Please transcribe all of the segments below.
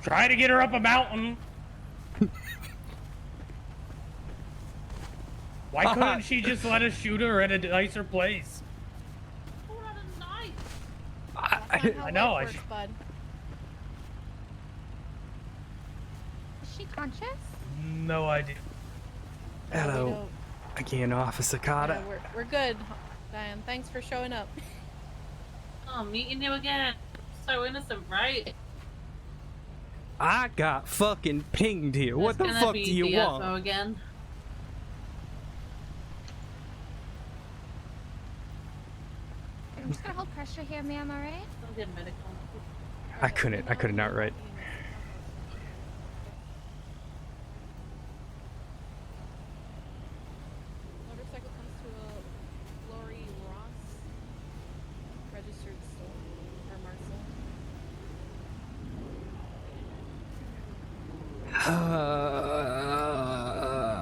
Try to get her up a mountain. Why couldn't she just let us shoot her at a nicer place? Hold on a knife. I know. Works, bud. Is she conscious? No idea. Hello, again, Officer Carter. Yeah, we're good, Diane. Thanks for showing up. Oh, meeting you again. So innocent, right? I got fucking pinged here. What the fuck do you want? Asmo again. I'm just gonna hold pressure here, ma'am, alright? I'll get medical. I couldn't outright. Motorcycle comes to a Lori Ross registered store or Marcel.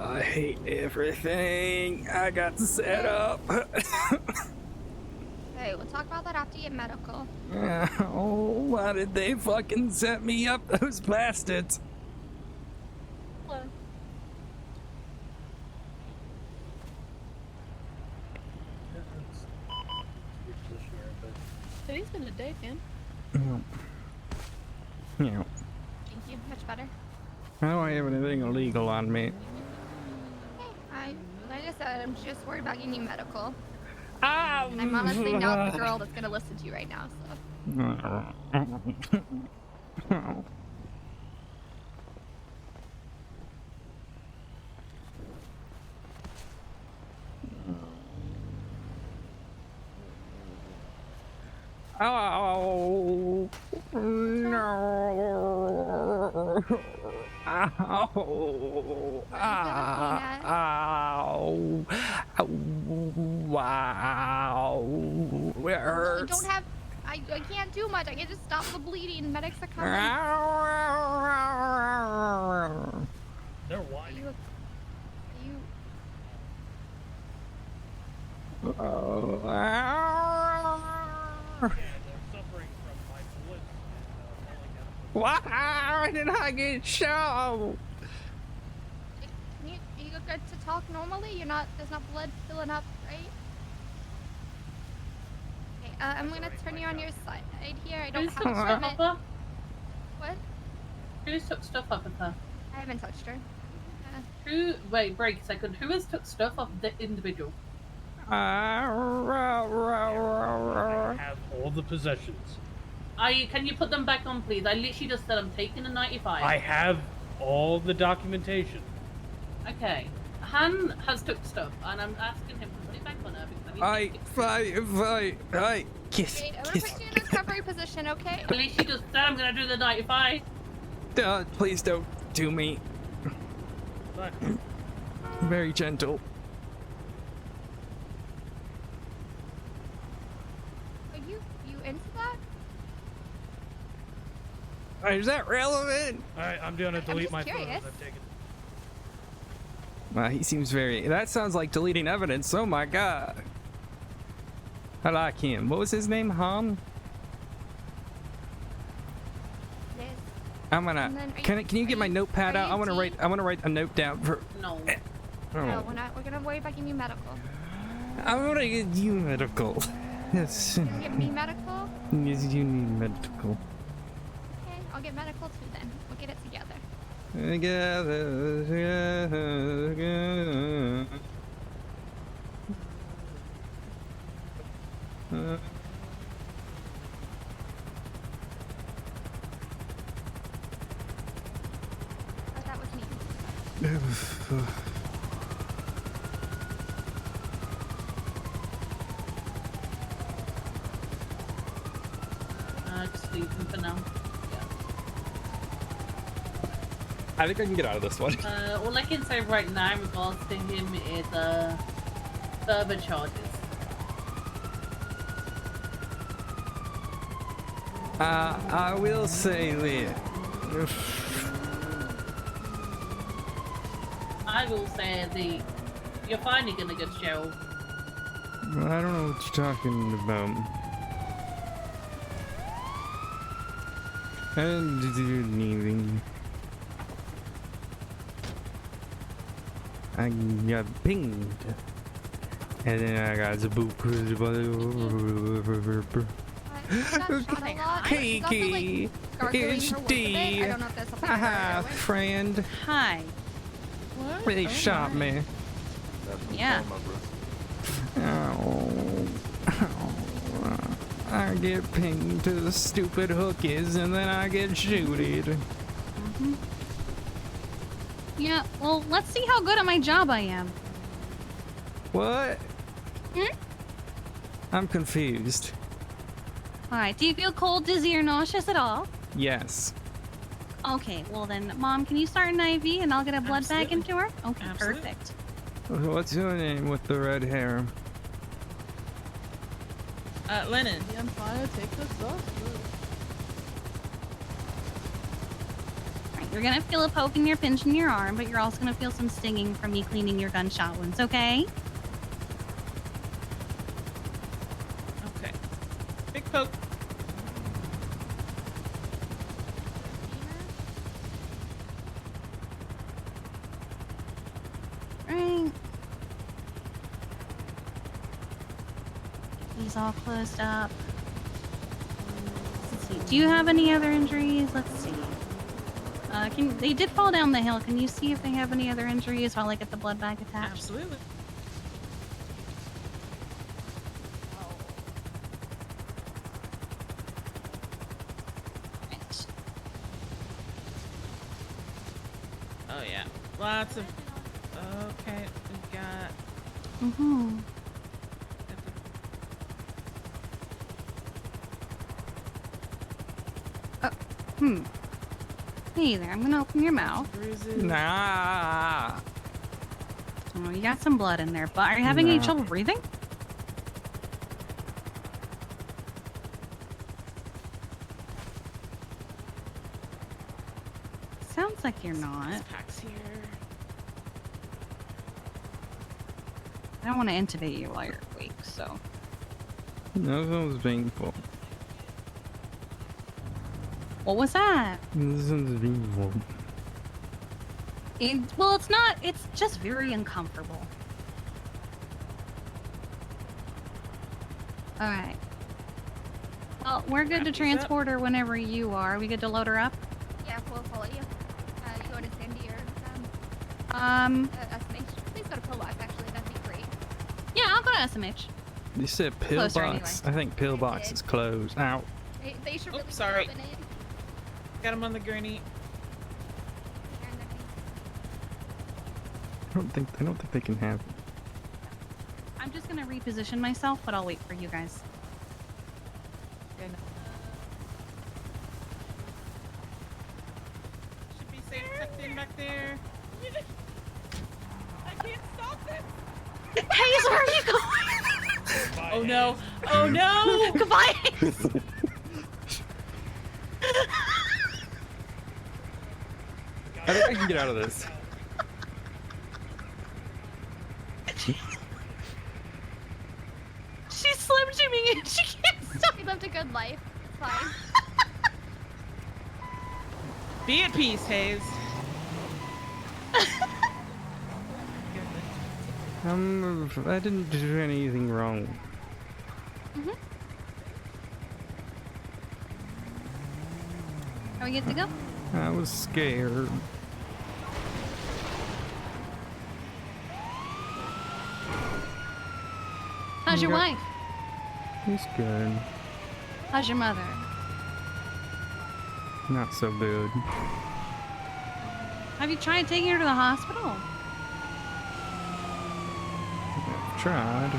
I hate everything I got set up. Hey, we'll talk about that after you get medical. Oh, why did they fucking set me up, those bastards? Hello. Today's been a day, man. Yeah. Thank you. Much better. I don't have anything illegal on me. Hey, like I said, I'm just worried about getting you medical. I'm And I'm honestly not the girl that's gonna listen to you right now, so. Oh no! Ow! Ow! Wow! It hurts. I don't have. I can't do much. I can just stop the bleeding. Medics are coming. They're whining. Are you? Yeah, they're suffering from my bullets and Why did I get shot? Are you good to talk normally? You're not. There's not blood filling up, right? Okay. I'm gonna turn you on your side here. I don't Who's have took stuff equipment. off her? What? Who's took stuff off of her? I haven't touched her. Who? Wait, break a second. Who has took stuff off the individual? I have all the possessions. Can you put them back on, please? I literally just said I'm taking a 95. I have all the documentation. Okay. Han has took stuff, and I'm asking him to put it back on her because I need to Kiss, Wait, I'm gonna put you in a recovery position, okay? At least she just said I'm gonna do the 95. please don't do me. But Very gentle. Are you into that? Is that relevant? alright, I'm gonna delete just my curious. photos I've taken. He seems very. That sounds like deleting evidence. Oh my god. I like him. What was his name? Han? Liz. I'm gonna. And then Can you get my notepad are out? you I wanna T? write a note down for. No. No, we're gonna worry about getting you medical. I'm gonna get you medical. Yes. You gonna get me medical? Yes, you need medical. Okay, I'll get medical too then. We'll get it together. Together. That was me. Just leave him for now. I think I can get out of this one. All I can say right now in regards to him is further charges. I will say this. I will say you're finally gonna go to jail. I don't know what you're talking about. And I got pinged. And then I got the book. I got shot a lot. He's also, Kiki, like, gargling it's her work a bit. D. I don't know if that's something Haha, we're friend. Hi. They shot me. Yeah. Oh. I get pinged to the stupid hookies and then I get shooted. Yeah, well, let's see how good at my job I am. What? Hmm? I'm confused. Alright, do you feel cold, dizzy, or nauseous at all? Yes. Okay, well then, Mom, can you start an IV and I'll get a blood bag Absolutely. into her? Okay, Absolutely. perfect. What's your name with the red hair? Lennon. Yeah, I'm fine. Take this off. Alright, you're gonna feel a poke in your pinch in your arm, but you're also gonna feel some stinging from me cleaning your gunshot wounds, okay? Okay. Big poke. Right. These all closed up. Let's see. Do you have any other injuries? Let's see. They did fall down the hill. Can you see if they have any other injuries while I get the blood bag attached? Absolutely. Right. Oh yeah. Lots of. Okay, we got. Mm-hmm. Hey there, I'm gonna open your mouth. Bruises. Nah. Oh, you got some blood in there, but are you having any Nah. trouble breathing? Sounds like you're not. This pack's here. I don't want to intubate you while you're awake, so. That sounds painful. What was that? This sounds painful. Well, it's not. It's just very uncomfortable. All right. Well, we're good to Wrap these up. transport her whenever you are. We good to load her up? Yeah, we'll follow you. You want to send your estimation? Please go to Pillbox, actually. That'd be great. Yeah, I'll go to SMH. You said Closer pillbox. anyway. I think pillbox is closed. Ow. They should Oh, really sorry. open it. Got him on the gurney. I don't think they can have. I'm just gonna reposition myself, but I'll wait for you guys. Should be safe tucked in back there. I can't stop this. Hayes, where are you going? Oh no! Oh no! Goodbye, Hayes. I think I can get out of this. She's slim jimming and she can't stop. He lived a good life. It's fine. Be at peace, Hayes. I didn't do anything wrong. Are we good to go? I was scared. How's your Okay. wife? It's good. How's your mother? Not so good. Have you tried taking her to the hospital? I've tried.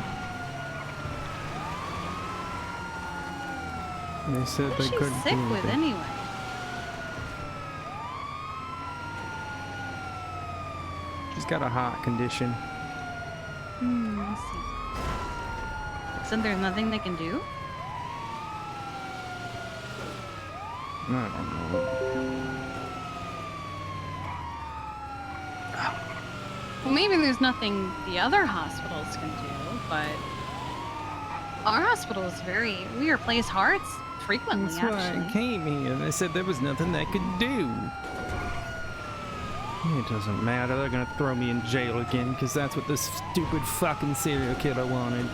They said What they is she couldn't sick do with anything. anyway? She's got a heart condition. Let's see. So there's nothing they can do? I don't know. Well, maybe there's nothing the other hospitals can do, but our hospital is we replace hearts frequently, That's why I actually. came here. They said there was nothing they could do. It doesn't matter. They're gonna throw me in jail again because that's what this stupid fucking serial killer wanted.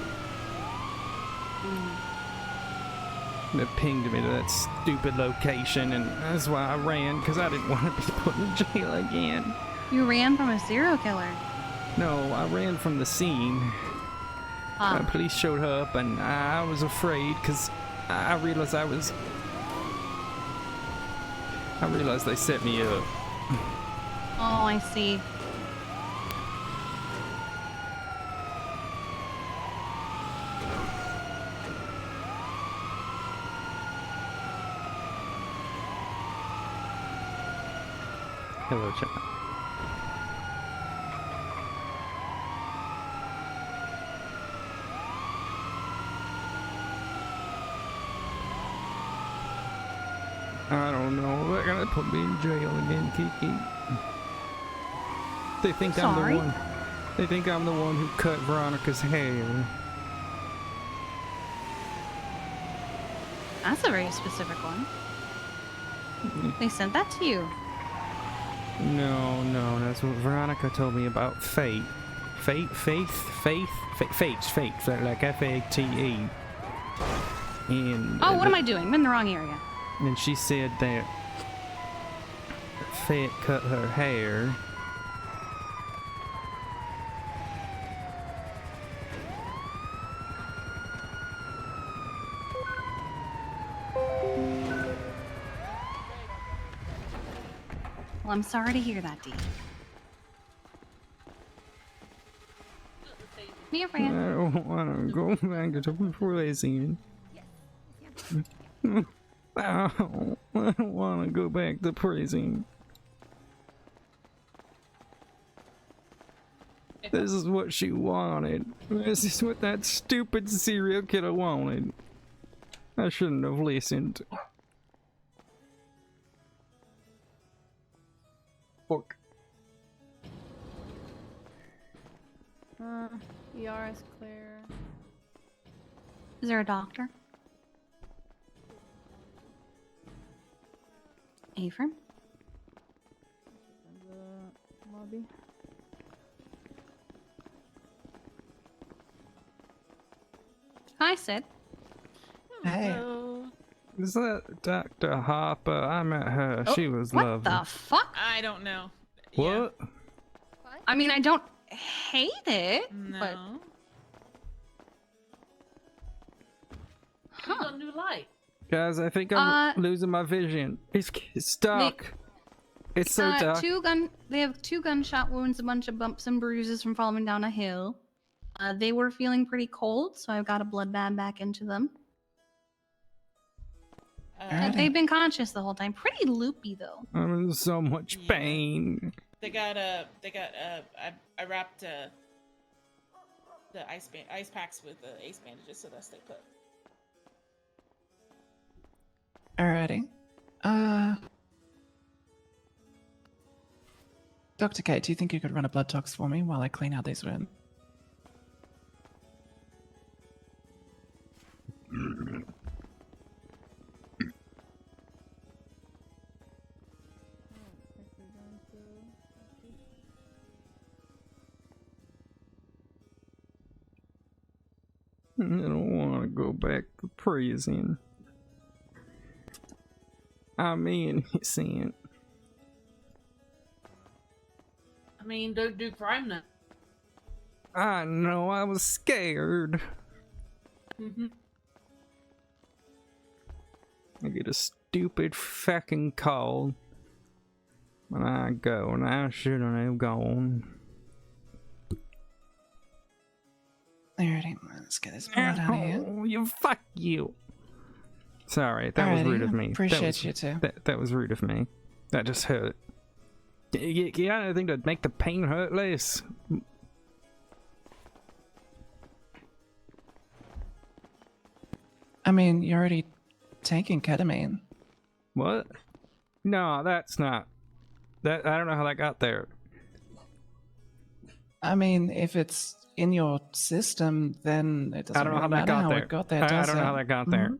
They pinged me to that stupid location, and that's why I ran, because I didn't want to be put in jail again. You ran from a serial killer. No, I ran from the scene. Police showed up, and I was afraid, because I realized they set me up. Oh, I see. Hello, chat. I don't know. They're gonna put me in jail again, Kiki. They think I'm Sorry. the one. They think I'm the one who cut Veronica's hair. That's a very specific one. They sent that to you. No, that's what Veronica told me about fate. Fate, like F-A-T-E. And Oh, what am I doing? I'm in the wrong area. and she said that Fate cut her hair. Well, I'm sorry to hear that, Dee. Me, I friend. don't want to go back to prison. I don't want to go back to prison. This is what she wanted. This is what that stupid serial killer wanted. I shouldn't have listened. Fuck. ER is clear. Is there a doctor? Ephraim? The lobby. Hi, Sid. Hey. Is that Dr. Harper? I met her. She was What lovely. the fuck? I don't know. Yeah. What? I mean, I don't hate it, but... No. You got a new light. Guys, I think I'm losing my vision. It's dark. It's so dark. They have 2 gunshot wounds, a bunch of bumps and bruises from falling down a hill. They were feeling pretty cold, so I got a blood bag back into them. They've been conscious the whole time. Pretty loopy though. I'm in so much pain. I wrapped the ice packs with ace bandages so that they put. Alrighty. Dr. K, do you think you could run a blood tox for me while I clean out these wounds? I don't want to go back to prison. I'm innocent. I mean, don't do crime then. I know, I was scared. I get a stupid fucking call when I go, and I shouldn't have gone. Alrighty, let's get this blood out of here. Oh, you fuck you. Sorry, that was rude of me. Appreciate you too. That was rude of me. That just hurt. You got anything to make the pain hurt less? I mean, you're already taking ketamine. What? No, that's not. That I don't know how that got there. I mean, if it's in your system, then it doesn't I don't know really how that matter got how there. it got there. I does don't know it? how that got there.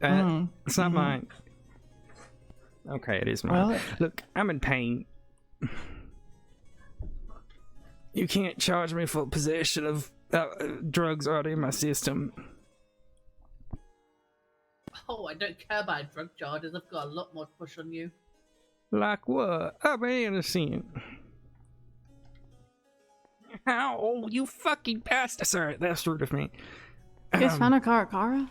It's not mhm. mine. Okay, it is mine. Well, Look, I'm in pain. You can't charge me for possession of drugs already in my system. Oh, I don't care about drug charges. I've got a lot more to push on you. Like what? I'm innocent. Ow, you fucking bastard. Sorry, that's rude of me. You guys found a Karakara?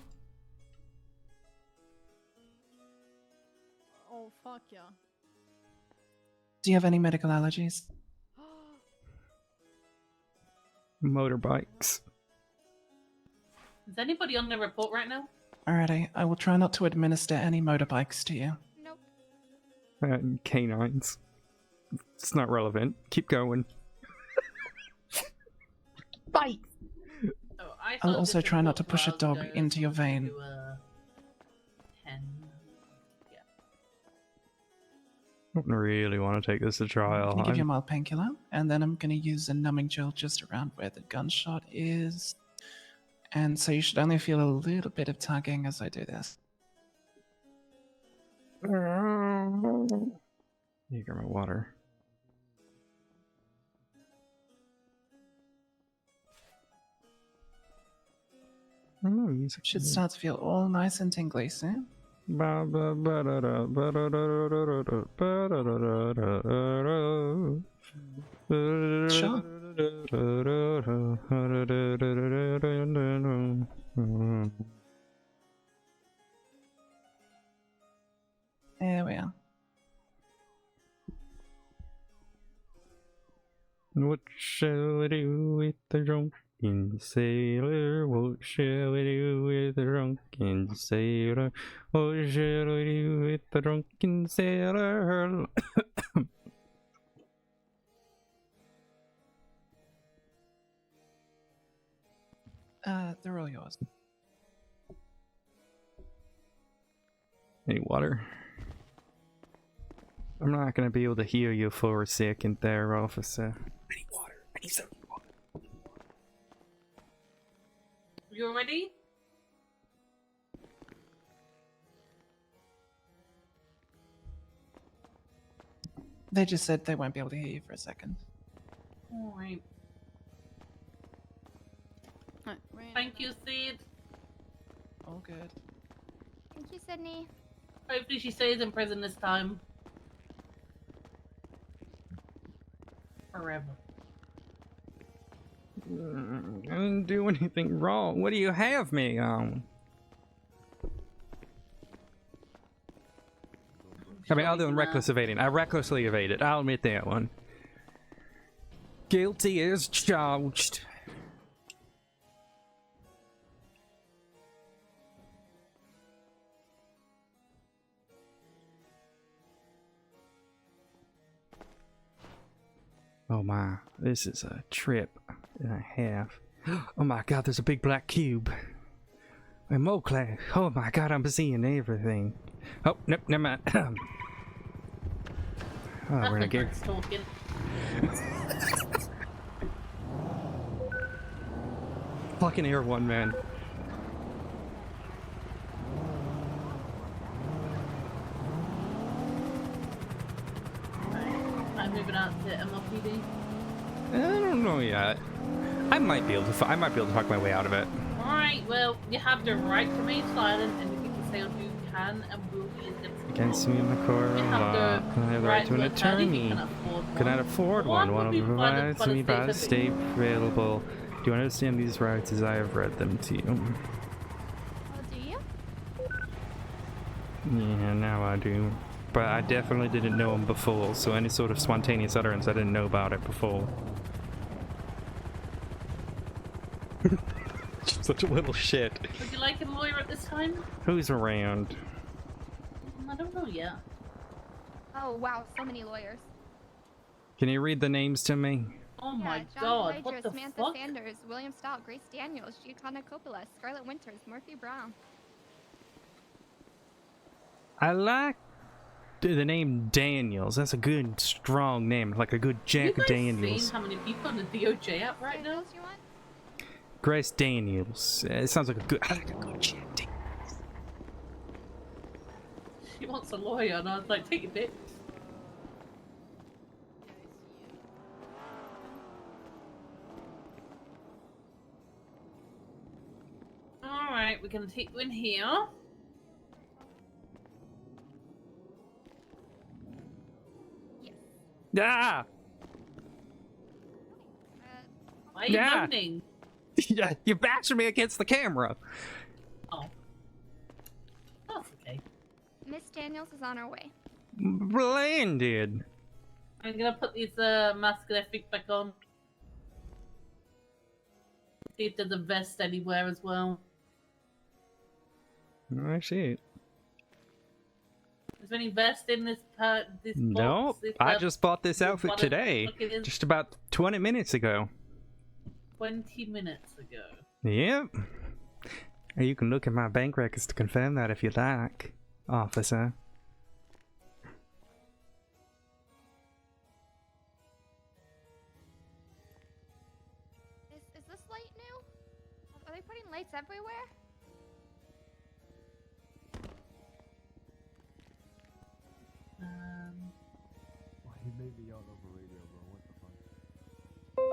Oh, fuck yeah. do you have any medical allergies? Motorbikes. Is anybody on the report right now? Alrighty, I will try not to administer any motorbikes to you. Nope. Canines. It's not relevant. Keep going. Bite! Oh, I I'll thought also this try not to report push a was dog going into your vein. to, 10. Yeah. I don't really want to take this to trial. I'm gonna give you a I'm- mild painkiller, and then I'm gonna use a numbing gel just around where the gunshot is. And so you should only feel a little bit of tugging as I do this. You got my water. Music Should start to feel all nice and tingly soon. Sure. There we are. What shall we do with the drunken sailor? What shall we do with the drunken sailor? What shall we do with the drunken sailor? They're all yours. Any water? I'm not gonna be able to hear you for a second there, officer. I need water. I need some water. You ready? They just said they won't be able to hear you for a second. Alright. Right. Thank you, Sid. All good. Thank you, Sydney. Hopefully she stays in prison this time. Forever. I didn't do anything wrong. What do you have me on? I mean, other than reckless evading. I recklessly evaded. I'll admit that one. Guilty as charged. Oh my, this is a trip and a half. Oh my god, there's a big black cube. And more class. Oh my god, I'm seeing everything. Oh, nope, never mind. Oh, we're gonna get. Talking. Fucking Air One, man. I'm moving out to MLPD. I don't know yet. I might be able to. I might be able to talk my way out of it. Alright, well, you have the right to remain silent and you can say what you can and will be Against me in the court You of have law. the I have the right to an to attorney if you attorney. can afford Cannot one. afford One one. One would will be be provided provided to me by the state state available. Do you understand these rights as I have read them to you? Oh, do you? Yeah, now I do. But I definitely didn't know them before, so any sort of spontaneous utterance, I didn't know about it before. Such a little shit. Would you like a lawyer at this time? Who's around? I don't know yet. Oh, wow, so many lawyers. Can you read the names to me? Oh Yeah, my John god, Voyager, what the Samantha fuck? Sanders, William Stout, Grace Daniels, Giancarlo Coppola, Scarlett Winters, Murphy Brown. I like the name Daniels. That's a good, strong name, like a good Jack you guys Daniels. seen how many people on the DOJ app right now? Daniels, you want? Grace Daniels. It sounds like a good. I like a good Jack Daniels. He wants a lawyer, and I was like, take your pick. Alright, we're gonna take you in here. Yeah. Why are you Yeah. moaning? Yeah, you bashing me against the camera. Oh. That's okay. Miss Daniels is on her way. Blended. I'm gonna put these mask and everything back on. See if there's a vest anywhere as well. I see it. Is there any vest in this this Nope. box? This, I just bought this outfit what today. look, it is Just about 20 minutes ago. 20 minutes ago. Yep. You can look at my bank records to confirm that if you like, officer. Is this light new? Are they putting lights everywhere? He made me yell over radio, bro. What the fuck?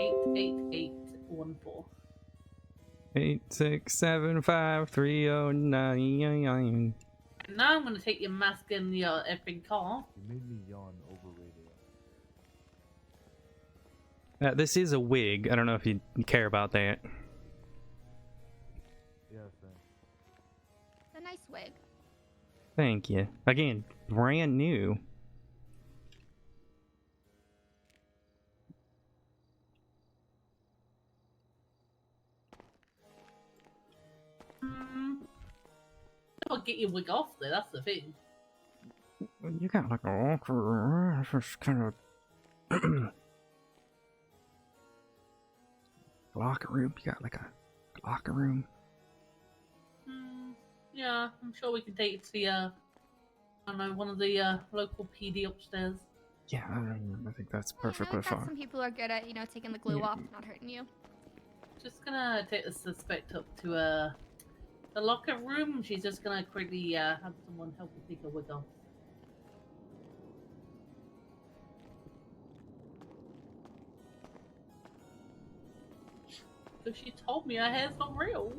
88814. 8675309. And now I'm gonna take your mask and your effing off. He made me yawn over radio. This is a wig. I don't know if you care about that. Yeah, thanks. It's a nice wig. Thank you. Again, brand new. I'll get your wig off there, that's the thing. You got like a awkward, kind of locker room. You got like a locker room. Yeah, I'm sure we can take it to the, I don't know, one of the local PD upstairs. Yeah, I think that's I know perfectly that fine. some people are good at, taking the glue Yeah. off, not hurting you. Just gonna take the suspect up to the locker room. She's just gonna quickly have someone help her take her wig off. So she told me her hair's not real.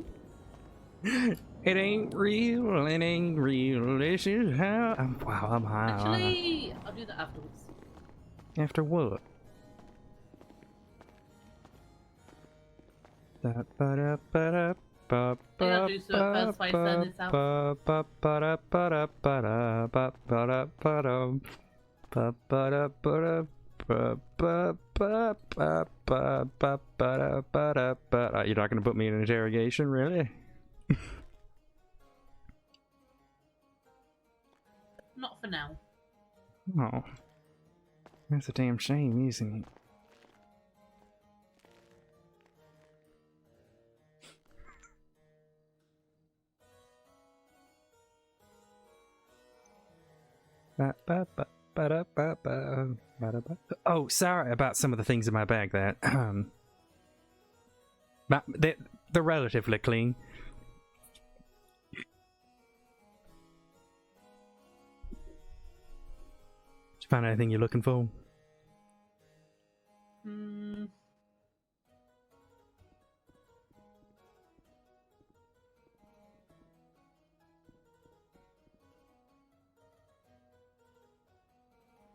It ain't real, it ain't real. This is how. Wow, I'm high. Actually, I'll do that afterwards. After what? I gotta do so first by send this out. You're not gonna put me in an interrogation, really? Not for now. Oh, that's a damn shame, isn't it? Oh, sorry about some of the things in my bag there. But they're relatively clean. Did you find anything you're looking for?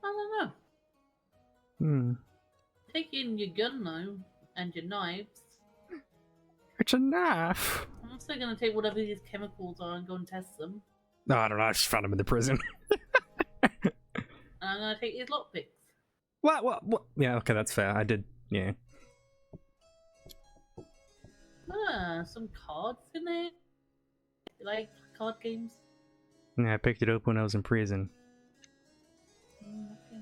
I don't know. Taking your gun now and your knives. It's a knife. I'm also gonna take whatever these chemicals are and go and test them. No, I don't know. I just found them in the prison. And I'm gonna take these lockpicks. What? Yeah, okay, that's fair. I did, yeah. Some cards in there. You like card games? Yeah, I picked it up when I was in prison. Okay.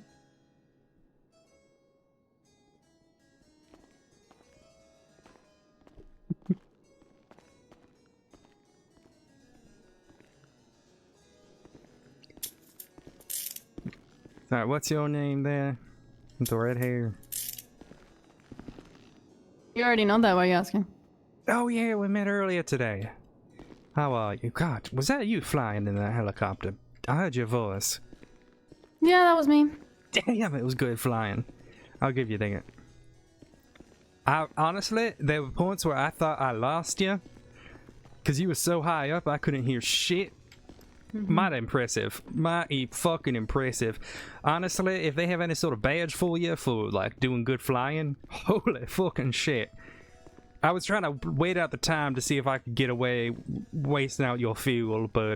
Alright, what's your name there? With the red hair. You already know that. Why are you asking? Oh yeah, we met earlier today. How are you? God, was that you flying in that helicopter? heard your voice. Yeah, that was me. Damn, it was good flying. I'll give you that. Honestly, there were points where I thought I lost you. Because you were so high up, I couldn't hear shit. Mighty impressive. Mighty fucking impressive. Honestly, if they have any sort of badge for you for, like, doing good flying, holy fucking shit. I was trying to wait out the time to see if I could get away wasting out your fuel, but,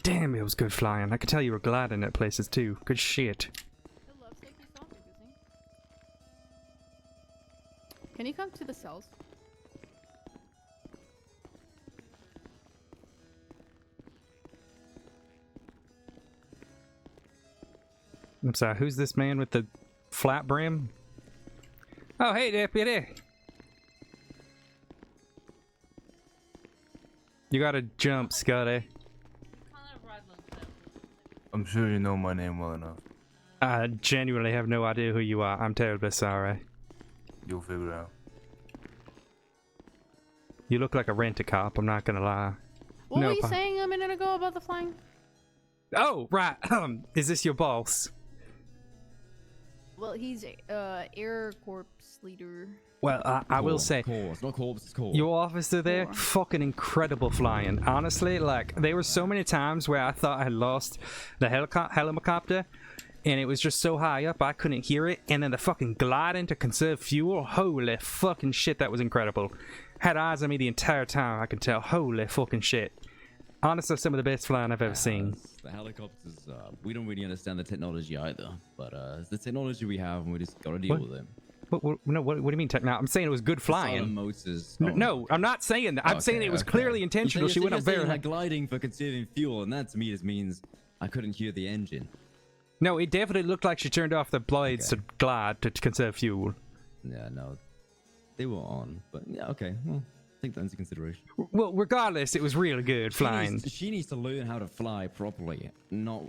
damn, it was good flying. I could tell you were gliding at places, too. Good shit. Can you come to the cells? I'm sorry, who's this man with the flat brim? Oh, hey, deputy. You gotta jump, Scotty. I'm sure you know my name well enough. I genuinely have no idea who you are. I'm terribly sorry. You'll figure it out. You look like a rent-a-cop, I'm not gonna lie. What No, were you pa- saying a minute ago about the flying? Oh, right. Is this your boss? Well, he's Air Corps leader. Well, I will say, Corps, not corps, it's corps. your officer there, Corps. fucking incredible flying. Honestly, like, there were so many times where I thought I had lost the helicopter, and it was just so high up I couldn't hear it, and then the fucking gliding to conserve fuel, holy fucking shit, that was incredible. Had eyes on me the entire time, I can tell, holy fucking shit. Honestly, some of the best flying I've ever seen. The helicopters, we don't really understand the technology either, but it's the technology we have, and we just gotta deal What? with it. What do you mean technology? I'm saying it was good Silent flying. motors. No, I'm not saying that. I'm saying it was clearly intentional. She went up very high. Like gliding for conserving fuel, and that to me just means I couldn't hear the engine. No, it definitely looked like she turned off the blades to glide to conserve fuel. Yeah, no, they were on, but yeah, okay. Well, take that into consideration. Well, regardless, it was really good flying. She needs to learn how to fly properly, not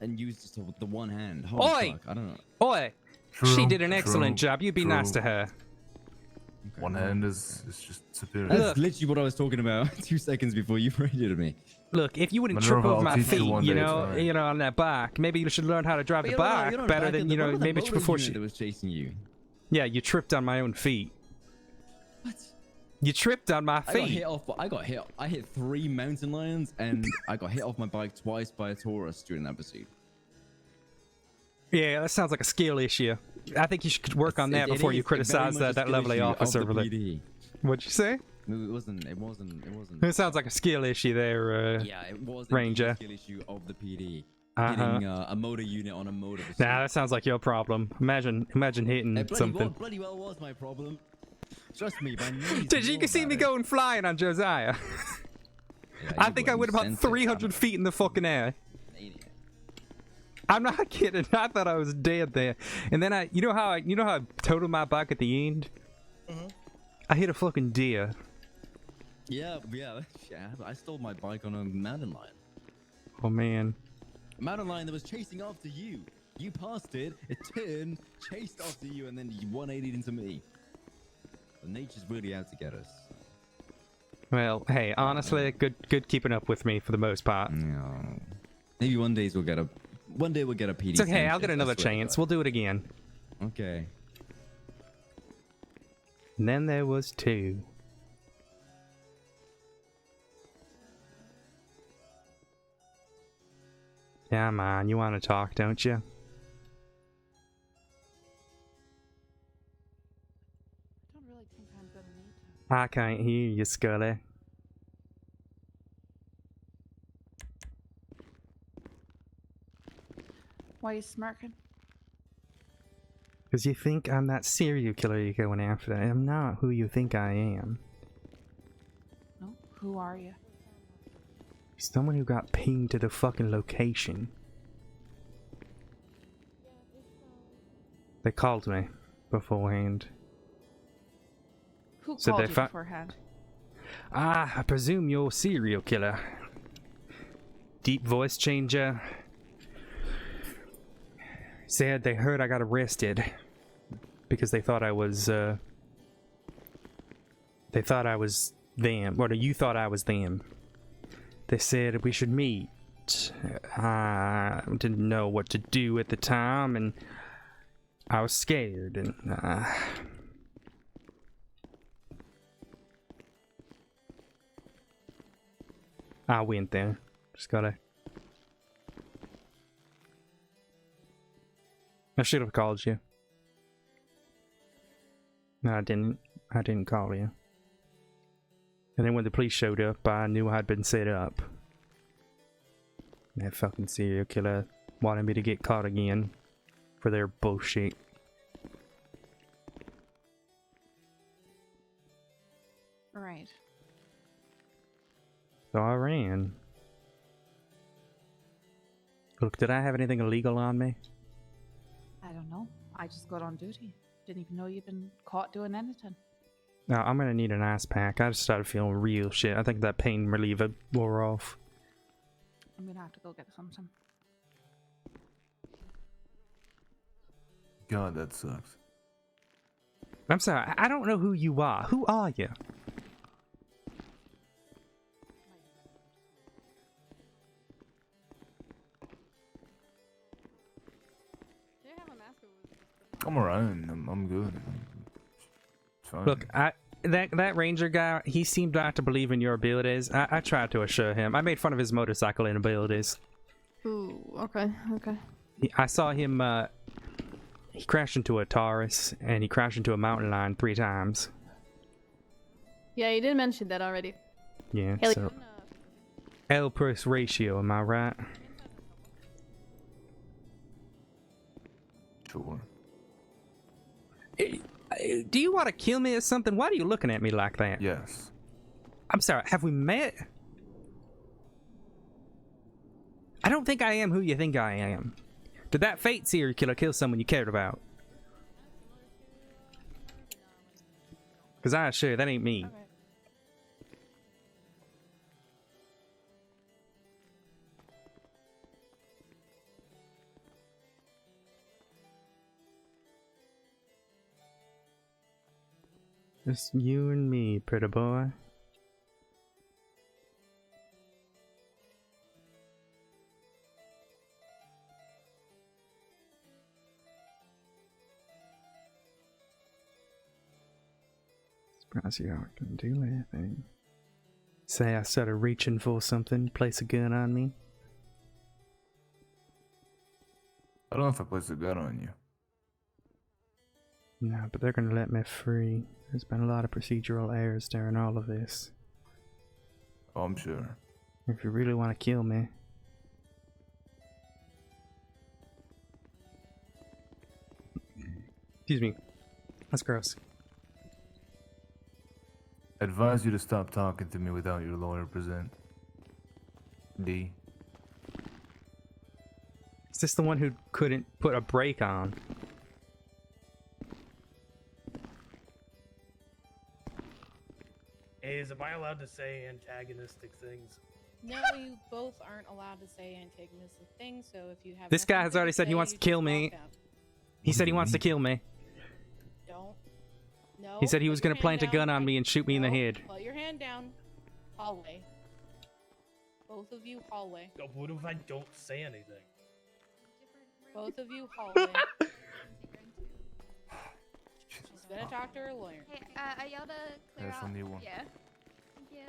and use just the one hand. Holy Oi! fuck, I don't know. Oi! She did an excellent job. You'd be nice to her. Okay, One well, hand is just superior. That's Look. literally what I was talking about 2 seconds before you raided me. Look, if you wouldn't Minerva, trip over I'll my teach you feet, one you day, know, it's fine. on that bike, maybe you should learn how to drive But the you're not- bike you're not better back than, in you the- know, remember maybe the motor before unit she. that was chasing you. Yeah, you tripped on my own feet. What? You tripped on my I got feet. hit off. I hit 3 mountain lions, and I got hit off my bike twice by a Taurus during that pursuit. Yeah, that sounds like a skill issue. I think you should work on that before you criticize that lovely officer over there. PD. What'd you say? No, it wasn't. It sounds like a skill issue there, Yeah, it was Ranger. a skill issue of the PD. Uh-huh. Hitting a motor unit on a motor. pursuit. Nah, that sounds like your problem. Imagine hitting It something. bloody well was my problem. Trust me, by no means Did you know see about me it. going flying on Josiah? Yeah, I you think were I went about insensitive. 300 feet in the fucking air. Maniac. I'm not kidding. I thought I was dead there. And then you know how I totaled my bike at the end? I hit a fucking deer. Yeah. I stole my bike on a mountain lion. Oh man. A mountain lion that was chasing after you. You passed it, it turned, chased after you, and then you 180'd into me. The nature's really out to get us. Well, hey, honestly, good keeping up with me for the most part. No. Maybe one day we'll get a PD. It's okay. I'll get sanchez, I another swear to chance. God. We'll do it again. Okay. And then there was 2. Come on, you want to talk, don't you? I don't really think I'm gonna need to. I can't hear you, Scully. Why are you smirking? Because you think I'm that serial killer you're going after. I'm not who you think I am. No? Who are you? Someone who got pinged to the fucking location. They called me beforehand. Who So called they you fi- beforehand? I presume you're a serial killer. Deep voice changer. Said they heard I got arrested because they thought I was them. Or you thought I was them. they said we should meet. I didn't know what to do at the time, and I was scared, and I went there. Just gotta. I should have called you. No, I didn't. I didn't call you. And then when the police showed up, I knew I'd been set up. That fucking serial killer wanted me to get caught again for their bullshit. Right. So I ran. Look, did I have anything illegal on me? I don't know. I just got on duty. Didn't even know you'd been caught doing anything. No, I'm gonna need an ice pack. I just started feeling real shit. I think that pain reliever wore off. I'm gonna have to go get something. God, that sucks. I'm sorry, I don't know who you are. Who are you? I'm alright. I'm good. It's fine. Look, that ranger guy, he seemed not to believe in your abilities. I tried to assure him. I made fun of his motorcycling abilities. Ooh, okay. I saw him, he crashed into a Taurus, and he crashed into a mountain lion 3 times. Yeah, you did mention that already. Yeah, Haley, so... L plus ratio, am I right? Sure. Do you want to kill me or something? Why are you looking at me like that? Yes. I'm sorry, have we met? I don't think I am who you think I am. Did that fate serial killer kill someone you cared about? Because I assure that ain't me. Okay. Just you and me, pretty boy. Surprised you aren't gonna do anything. Say I started reaching for something, place a gun on me. I don't know if I placed a gun on you. No, but they're gonna let me free. There's been a lot of procedural errors during all of this. Oh, I'm sure. If you really want to kill me. Excuse me. That's gross. I advise you to stop talking to me without your lawyer present. D. Is this the one who couldn't put a brake on? Am I allowed to say antagonistic things? No, you both aren't allowed to say antagonistic things, so if you have... This guy has already said he wants to kill me. He said he wants to kill me. Don't. No. He said he was going to plant a gun on me and shoot me in the head. Put your hand down. Hallway. Both of you, hallway. What if I don't say anything? Both of you, hallway. She's gonna talk to her lawyer. Hey, I yelled to clear out. Yeah. Thank you.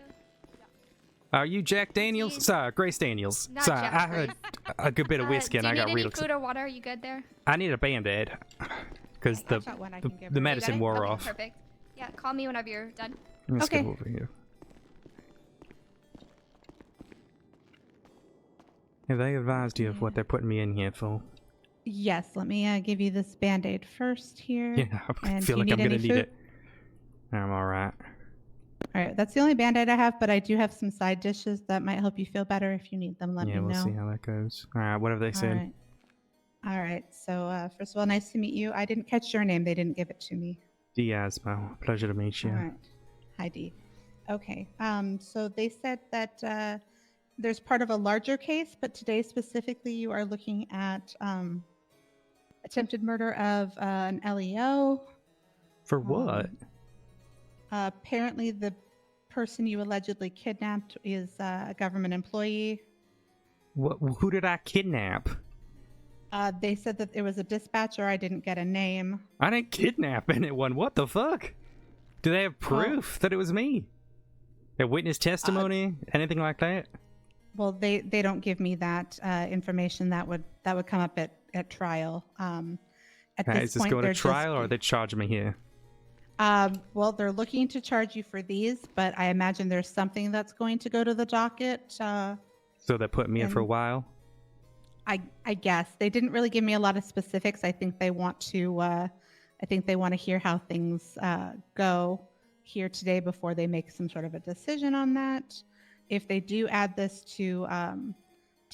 Are you Jack Daniels? Sorry, Grace Daniels. Not Sorry, Jack, I heard a good bit of whiskey and I got Do you real need any excited. food or water? Are you good there? I need a band-aid. Because Okay, I've got one I can give the her. medicine You got it? wore Okay, off. Perfect. Yeah, call me whenever you're done. Let's Okay. go over here. Have they advised you of what they're putting me in here for? Yes, let me give you this band-aid first here. Yeah, I And feel do you like I'm need gonna any need food? it. I'm alright. All right, that's the only band-aid I have, but I do have some side dishes that might help you feel better. If you need them, let Yeah, me we'll know. see how that goes. Alright, what have they said? All right. So first of all, nice to meet you. I didn't catch your name. They didn't give it to me. D. Asmo. Pleasure to meet you. All right. Hi, Dee. Okay. So they said that there's part of a larger case, but today specifically you are looking at attempted murder of an LEO. For what? Apparently the person you allegedly kidnapped is a government employee. Who did I kidnap? They said that it was a dispatcher. I didn't get a name. I didn't kidnap anyone. What the fuck? Do they have proof that it was me? A witness testimony? Anything like that? Well, they don't give me that information. That would come up at trial. Is this going to trial or are they charging me here? Well, they're looking to charge you for these, but I imagine there's something that's going to go to the docket. So they're putting me in for a while? I guess they didn't really give me a lot of specifics. I think they want to hear how things go here today before they make some sort of a decision on that. If they do add this to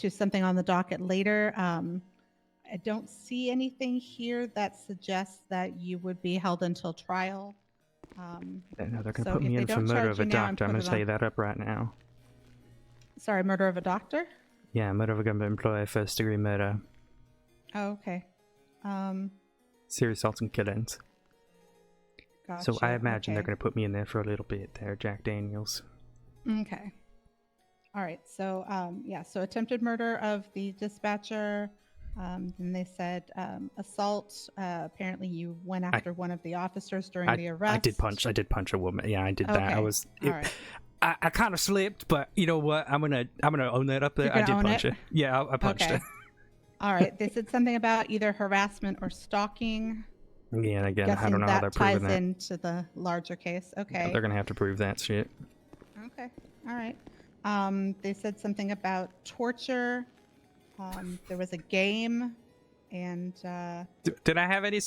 something on the docket later, I don't see anything here that suggests that you would be held until trial. No, they're going to put me in for murder of a doctor. I'm going to tell you that up right now. Sorry, murder of a doctor? Yeah, murder of a government employee, first degree murder. Oh, okay. Serious assault and killings. Gotcha. So I imagine they're going to put me in there for a little bit there, Jack Daniels. Okay. All right. So, so attempted murder of the dispatcher. Then they said assault. Apparently, you went after one of the officers during the arrest. I did punch a woman. Yeah, I did that. I was. All right. I kind of slipped, but you know what? I'm gonna own that up there. I did punch her. Yeah, I punched her. All right. They said something about either harassment or stalking. Yeah, and again, Guessing I don't know how they're proving that. ties into the larger case. Okay. Yeah, they're gonna have to prove that shit. Okay. All right. They said something about torture. There was a game, and did I have any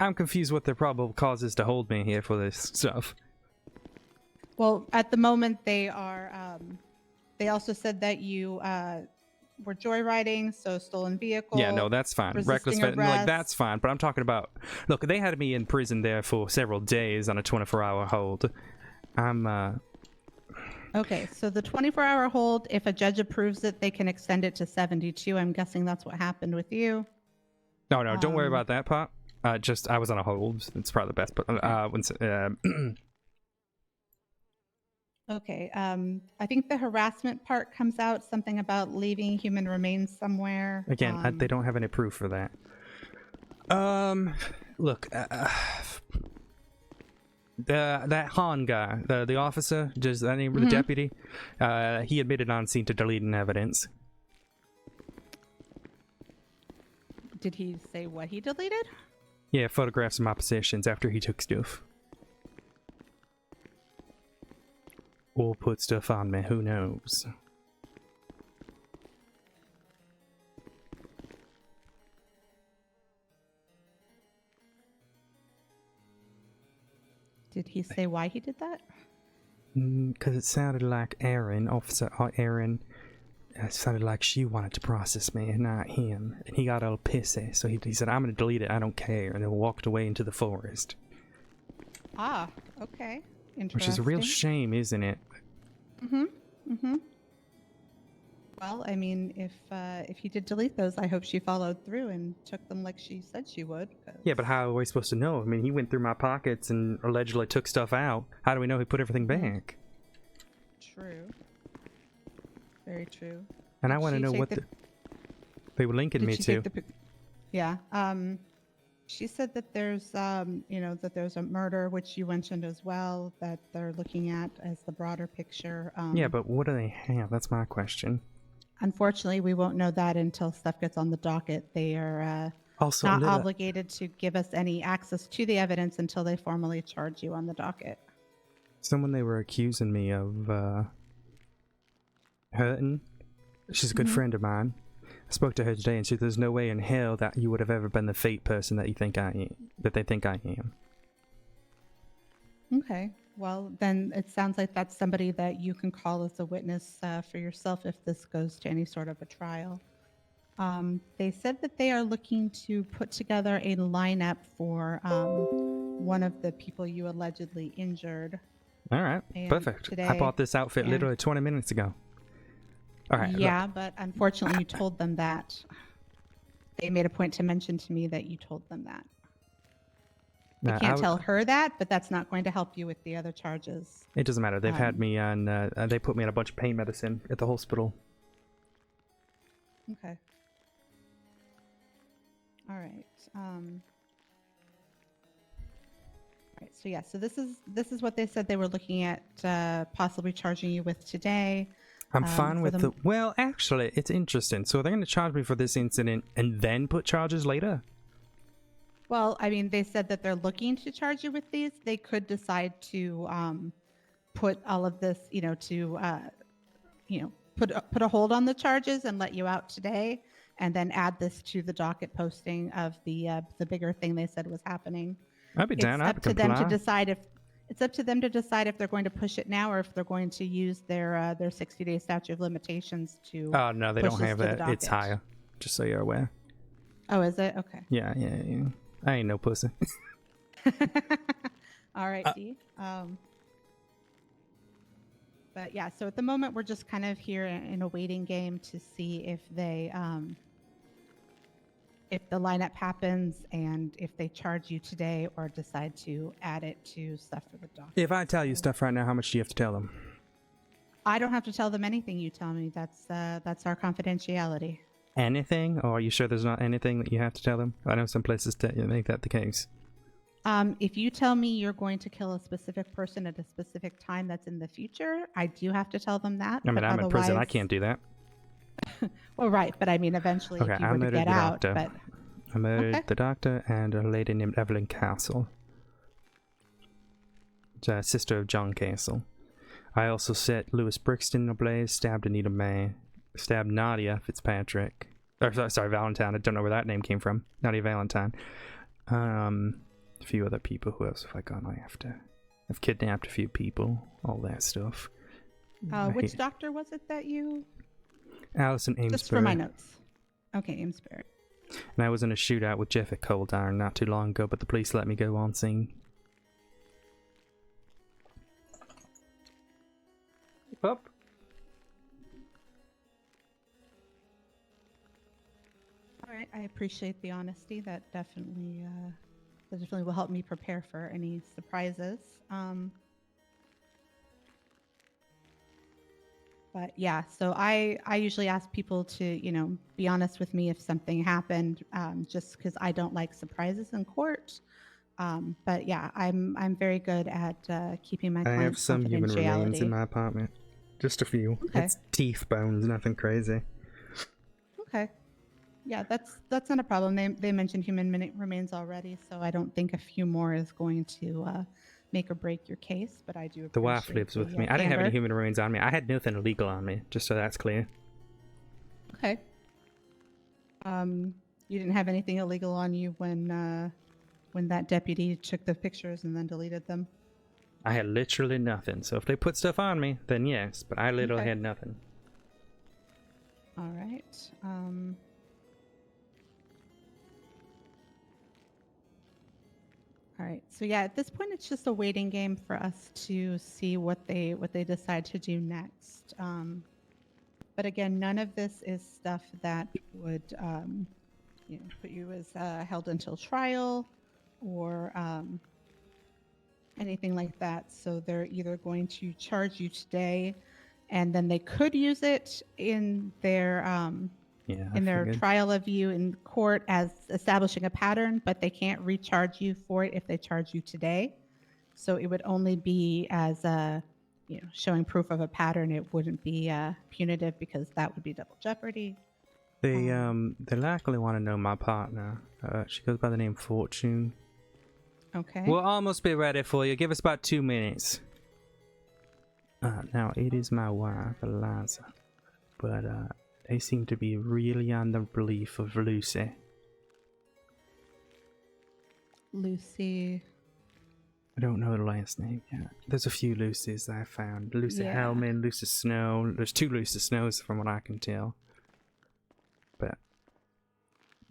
I'm confused what their probable cause is to hold me here for this stuff. Well, at the moment they are. They also said that you were joyriding, so stolen vehicle. Yeah, no, that's fine. Reckless, that's fine. But I'm talking about. Look, they had me in prison there for several days on a 24-hour hold. I'm. Okay, so the 24-hour hold, if a judge approves it, they can extend it to 72. I'm guessing that's what happened with you. No, don't worry about that part. I was on a hold. It's probably the best. But Okay, I think the harassment part comes out, something about leaving human remains somewhere. Again, they don't have any proof for that. Look, that Han guy, the officer, just that name, the deputy, he admitted on scene to deleting evidence. Did he say what he deleted? Yeah, photographs of my possessions after he took stuff. Or put stuff on me, who knows? Did he say why he did that? Because it sounded like Officer Erin, it sounded like she wanted to process me and not him. And he got all pissy, so he said, I'm going to delete it, I don't care. And then walked away into the forest. Ah, okay. Interesting. Which is a real shame, isn't it? Well, I mean, if he did delete those, I hope she followed through and took them like she said she would. Yeah, but how are we supposed to know? I mean, he went through my pockets and allegedly took stuff out. How do we know he put everything back? True. Very true. And I want to know what they were linking me to. Yeah. She said that there's, that there's a murder, which you mentioned as well, that they're looking at as the broader picture. Yeah, but what do they have? That's my question. Unfortunately, we won't know that until stuff gets on the docket. They are also not obligated to give us any access to the evidence until they formally charge you on the docket. Someone they were accusing me of hurting. She's a good friend of mine. I spoke to her today and she said there's no way in hell that you would have ever been the fate person that you think I am, that they think I am. Okay. Well, then it sounds like that's somebody that you can call as a witness for yourself if this goes to any sort of a trial. They said that they are looking to put together a lineup for one of the people you allegedly injured. All right. Perfect. I bought this outfit literally 20 minutes ago. All right. Yeah, but unfortunately you told them that. They made a point to mention to me that you told them that. I Nah, can't tell her that, but that's not going to help you with the other charges. It doesn't matter. They've had me on. They put me on a bunch of pain medicine at the hospital. Okay. All right. All right. So yeah. So this is what they said they were looking at possibly charging you with today. I'm fine for with the. Well, actually, it's interesting. So they're going to charge me for this incident and then put charges later. Well, I mean, they said that they're looking to charge you with these. They could decide to put all of this, put a hold on the charges and let you out today, and then add this to the docket posting of the bigger thing they said was happening. I'd be down. I'd It's up to them to comply. decide if it's up to them to decide if they're going to push it now or if they're going to use their 60-day statute of limitations to. Oh no, they push don't this have to the that. It's docket. higher. Just so you're aware. Oh, is it? Okay. Yeah. I ain't no pussy. All right, D. But yeah, so at the moment we're just kind of here in a waiting game to see if they if the lineup happens and if they charge you today or decide to add it to stuff for the docket. If I tell you stuff right now, how much do you have to tell them? I don't have to tell them anything you tell me. That's our confidentiality. Anything? Or are you sure there's not anything that you have to tell them? I know some places make that the case. If you tell me you're going to kill a specific person at a specific time that's in the future, I do have to tell them that. I mean, but I'm in prison. I otherwise- can't do that. Well, right, but I mean, eventually, Okay, if you I were to murdered get the out, doctor. but I murdered Okay. the doctor and a lady named Evelyn Castle. Sister of John Castle. I also set Lewis Brixton ablaze, stabbed Anita May, stabbed Nadia Fitzpatrick. Or, sorry, Valentine. I don't know where that name came from. Nadia Valentine. A few other people. Who else have I gone after? I've kidnapped a few people. All that stuff. which doctor was it that you? Allison Amesbury. Just for my notes. Okay, Amesbury. And I was in a shootout with Jeff at Cold Iron not too long ago, but the police let me go on scene. Up. All right, I appreciate the honesty. That definitely will help me prepare for any surprises. But yeah, so I usually ask people to, be honest with me if something happened, just because I don't like surprises in court. But yeah, I'm very good at keeping my I have clients' some human remains in confidentiality. my apartment. Just a few. Okay. It's teeth, bones, nothing crazy. Okay. Yeah, that's not a problem. They mentioned human remains already, so I don't think a few more is going to make or break your case. But I do appreciate The wife lives with me. I didn't have any human remains on me. I had nothing illegal on me, just so that's clear. Okay. You didn't have anything illegal on you when that deputy took the pictures and then deleted them? I had literally nothing. So if they put stuff on me, then yes. But I literally Okay. had nothing. All right. All right. So yeah, at this point, it's just a waiting game for us to see what they decide to do next. But again, none of this is stuff that would put you as held until trial or anything like that. So they're either going to charge you today, and then they could use it in their figured. trial of you in court as establishing a pattern, but they can't recharge you for it if they charge you today. So it would only be as showing proof of a pattern. It wouldn't be punitive because that would be double jeopardy. They likely want to know my partner. She goes by the name Fortune. Okay. We'll almost be ready for you. Give us about 2 minutes. Now, it is my wife, Eliza. But they seem to be really on the belief of Lucy. Lucy. I don't know the last name yet. There's a few Lucys I found. Lucy Hellman, Lucy Snow. There's 2 Lucy Snows from what I can tell.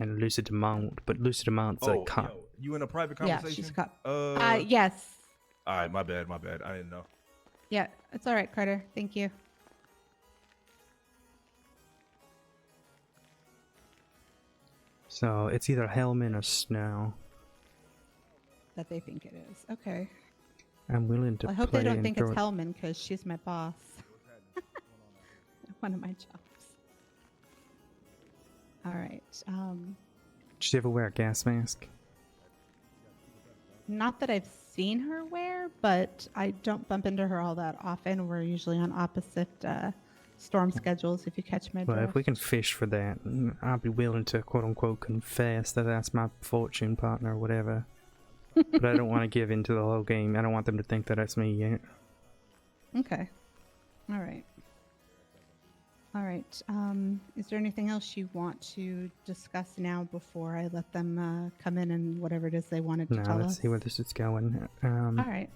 And Lucy Demont, but Lucy Demont's a cop. Yo, you in a private Yeah, conversation? she's a cop. Yes. Yes. All right, my bad. I didn't know. Yeah, it's all right, Carter. Thank you. So it's either Hellman or Snow. that they think it is. Okay. I'm willing to Well, I hope play they don't and think throw it's it. Hellman because she's my boss. One of my jobs. All right. Did you ever wear a gas mask? Not that I've seen her wear, but I don't bump into her all that often. We're usually on opposite storm schedules, if you catch my Well, drift. if we can fish for that, I'll be willing to quote unquote confess that that's my fortune partner or whatever. But I don't want to give into the whole game. I don't want them to think that it's me yet. Okay. All right. All right. Is there anything else you want to discuss now before I let them come in and whatever it is they wanted to No, tell let's us? see where this is going. All right.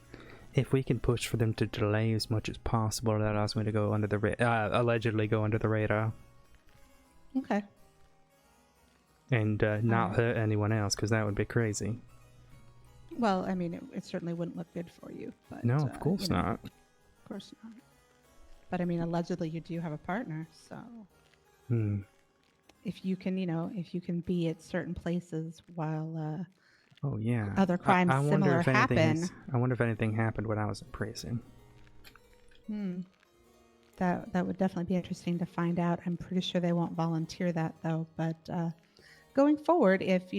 If we can push for them to delay as much as possible, that allows me to go under the allegedly go under the radar Okay. and not right. hurt anyone else, because that would be crazy. Well, I mean, it certainly wouldn't look good for you. But, No, of course you know, not. Of course not. But I mean, allegedly you do have a partner, so if you can, if you can be at certain places while Oh yeah. other crimes I wonder similar if anything happen. I wonder if anything happened when I was in prison. That would definitely be interesting to find out. I'm pretty sure they won't volunteer that though. But going forward, if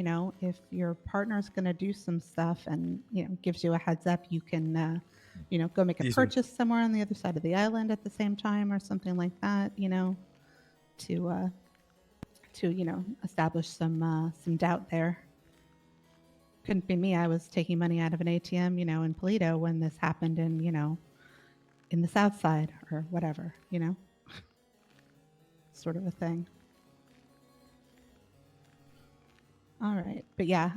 your partner's going to do some stuff and gives you a heads up, you can go make a purchase somewhere on the other side of the island at the same time or something like that. To establish some doubt there. Couldn't be me. I was taking money out of an ATM, in Polito when this happened in the South Side or whatever, sort of a thing. All right. But yeah,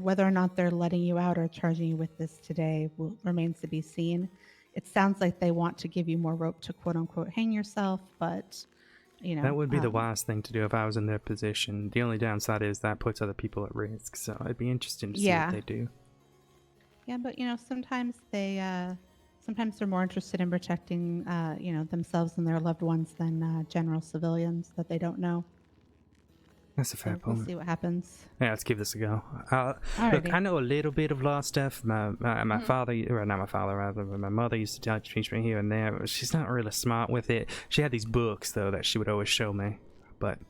whether or not they're letting you out or charging you with this today remains to be seen. It sounds like they want to give you more rope to quote unquote hang yourself, but That would be the wise thing to do if I was in their position. The only downside is that puts other people at risk, so it'd be interesting to see what they do. Yeah, but sometimes they're more interested in protecting themselves and their loved ones than general civilians that they don't know. That's a fair point. We'll see what happens. Yeah, let's give this a go. Look, Alrighty. I know a little bit of law stuff. My father, or not my father, rather, but my mother used to teach me here and there. But she's not really smart with it. She had these books though that she would always show me, but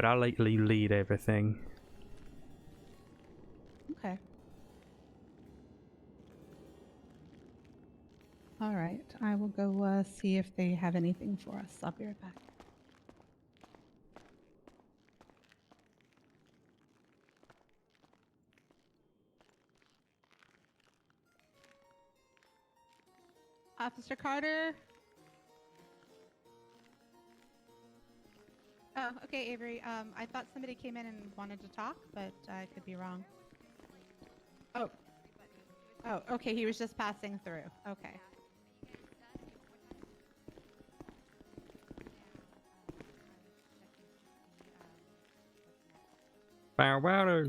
I'll let you lead everything. Okay. All right. I will go see if they have anything for us. I'll be right back. Officer Carter? Oh, okay, Avery. I thought somebody came in and wanted to talk, but I could be wrong. Oh. Oh, okay, he was just passing through. Okay. Bow wow. We're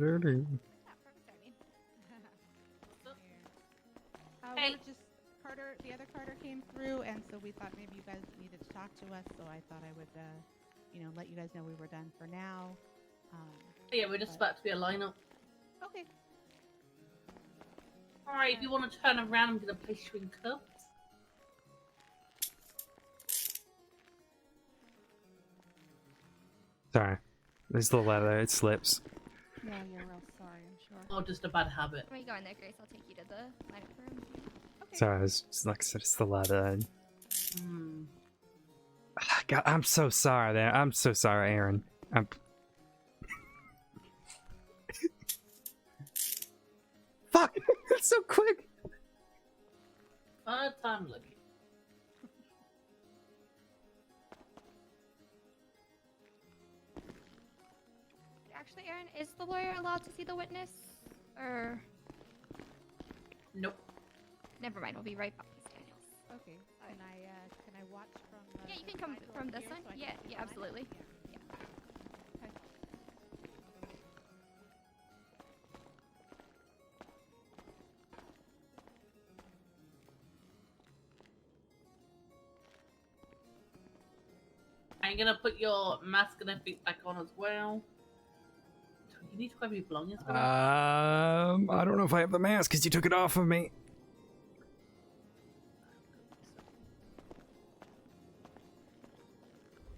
just the other Carter came through, and so we thought maybe you guys needed to talk to us. So I thought I would, let you guys know we were done for now. Yeah, we're just about to be a lineup. Okay. All right, if you want to turn around, I'm gonna place you in cuffs. Sorry, there's the leather. It slips. Yeah, you're real sorry, I'm sure. Oh, just a bad habit. When you go in there, Grace, I'll take you to the lineup room. Sorry, it's like I said, it's the leather. Hmm. God, I'm so sorry there. I'm so sorry, Aaron. Fuck! It's so quick! Third time lucky. Actually, Aaron, is the lawyer allowed to see the witness? Or... Nope. Never mind, we'll be right back, Miss Daniels. Okay. Can I watch from? Yeah, you can come from this one. Yeah, yeah, absolutely. Yeah. Okay. I'm gonna put your mask and everything back on as well. You need to grab your belongings. I don't know if I have the mask because you took it off of me.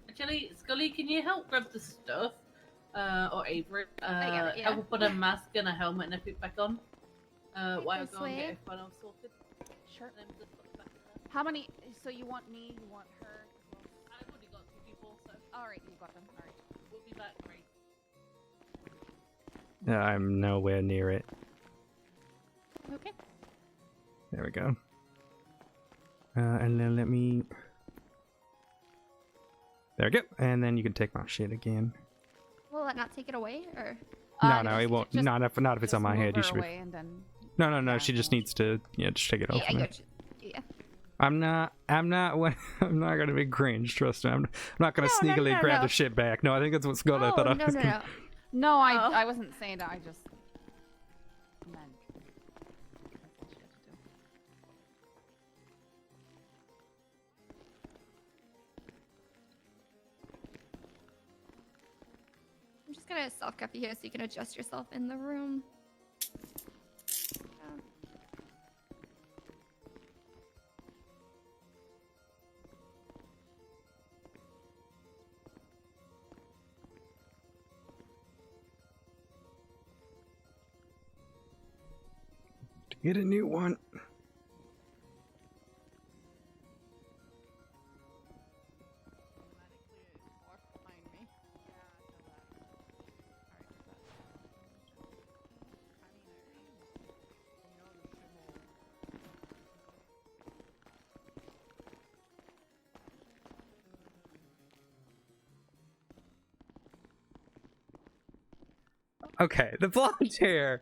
Actually, Scully, can you help grab the stuff? Or Avery? I got it, yeah. Help put a mask and a helmet and everything back on. While I this go and get way. everyone else sorted. Sure. And then just put it back there. How many? So you want me? You want her? I've already got 2 people, so All right, you got them. All right. we'll be back, Grace. I'm nowhere near it. Okay. There we go. And then let me... There we go. And then you can take my shit again. Will that not take it away, or? No, it won't. Not if it's on my head. You should be... And then... No. She just needs to, just take it off. Yeah, I got you. Yeah. I'm not gonna be cringe. Trust me. I'm not gonna sneakily grab the shit back. No, I think that's what Scott I thought I was. No. No, I wasn't saying that. I just meant. That's all she had to do. I'm just gonna self-cuff you here so you can adjust yourself in the room. Get a new one. Okay, the blonde hair.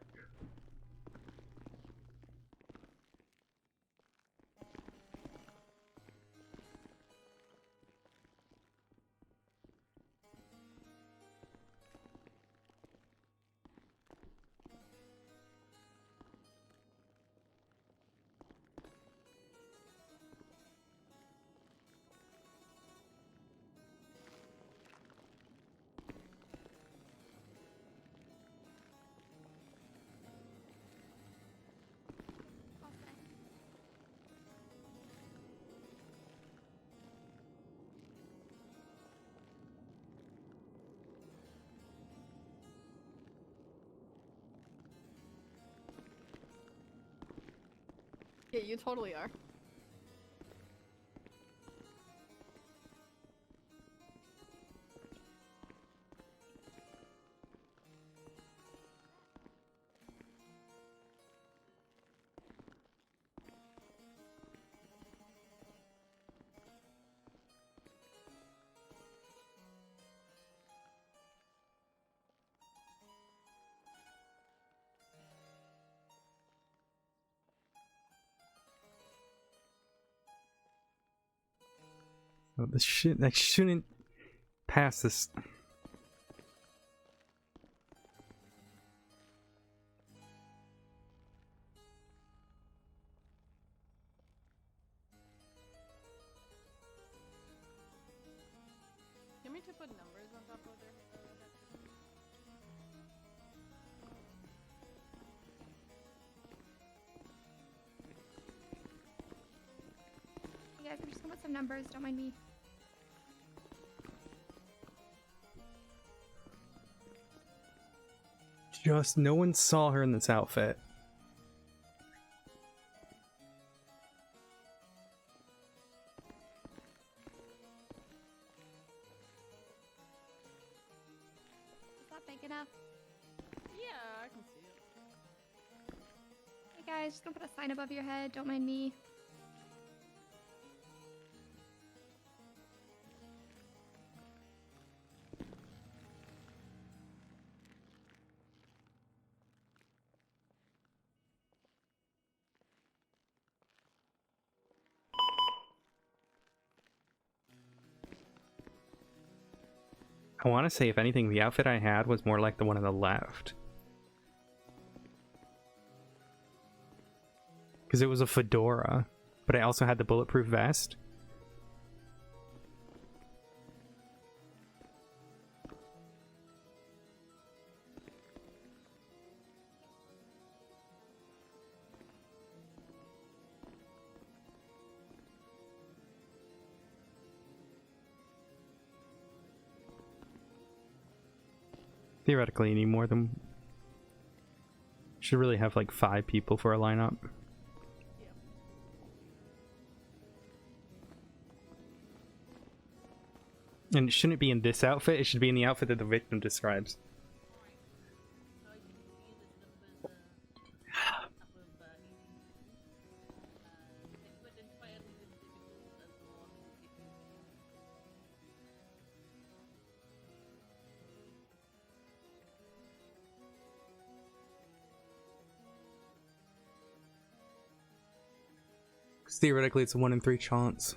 Yeah, you totally are. Oh, this shit, I shouldn't pass this. Do you want me to put numbers on top of their Hey guys, I'm just gonna put some numbers. Don't mind me. Just no one saw her in this outfit. Is that big enough? Yeah, I can see it. Hey guys, just gonna put a sign above your head. Don't mind me. I want to say, if anything, the outfit I had was more like the one on the left. Because it was a fedora, but I also had the bulletproof vest. Theoretically, you need more than... Should really have like 5 people for a lineup. And it shouldn't be in this outfit, it should be in the outfit that the victim describes. Theoretically, it's a 1 in 3 chance.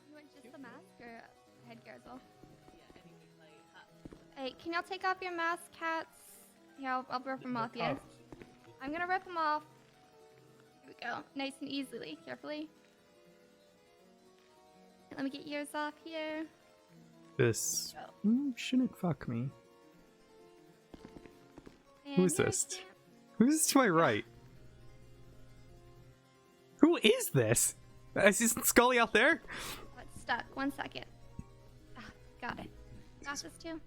You want just the mask or headgear as well? Hey, can y'all take off your mask, cats? Yeah, I'll rip them off, yeah. I'm gonna rip them off. Here we go. Nice and easily, carefully. Let me get yours off here. This shouldn't fuck me. And Who is this? Who's to my right? Who is this? Is this Scully out there? Oh, it's stuck. 1 second. Ah, got it. Got this too.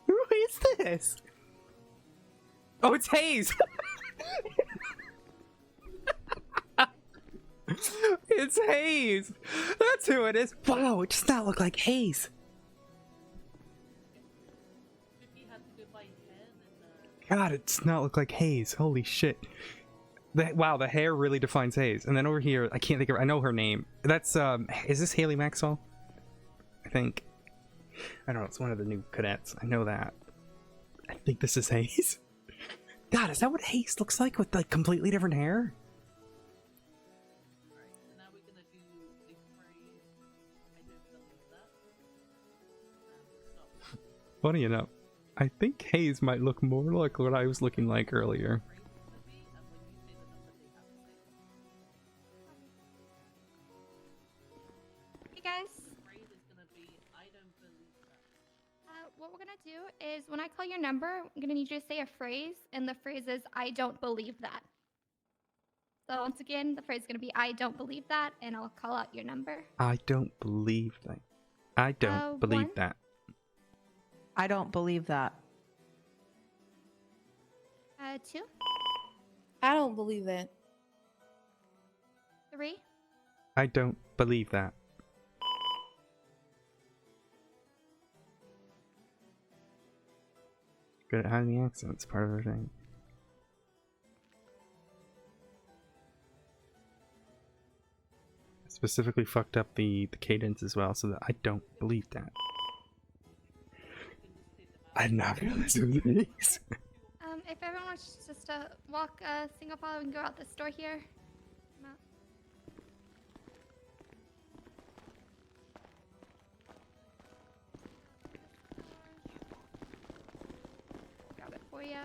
Who is this? Oh, it's Hayes! It's Hayes! That's who it is! Wow, it does not look like Hayes! God, it does not look like Hayes. Holy shit. Wow, the hair really defines Hayes. And then over here, I can't think of... I know her name. That's, is this Haley Maxwell? I think. I don't know, it's one of the new cadets. I know that. I think this is Hayes. God, is that what Hayes looks like with, like, completely different hair? Funny enough, I think Hayes might look more like what I was looking like earlier. Hey guys. What we're gonna do is when I call your number, I'm gonna need you to say a phrase, and the phrase is "I don't believe that." So once again, the phrase is gonna be "I don't believe that," and I'll call out your number. I don't believe that. I don't believe 1. that. I don't believe that. 2. I don't believe that. 3. I don't believe that. Good at hiding the accents, part of her thing. Specifically fucked up the cadence as well, so that I don't believe that. I'm not gonna listen to these. If everyone wants just to walk single file, we can go out this door here. Come out. Grab it for ya.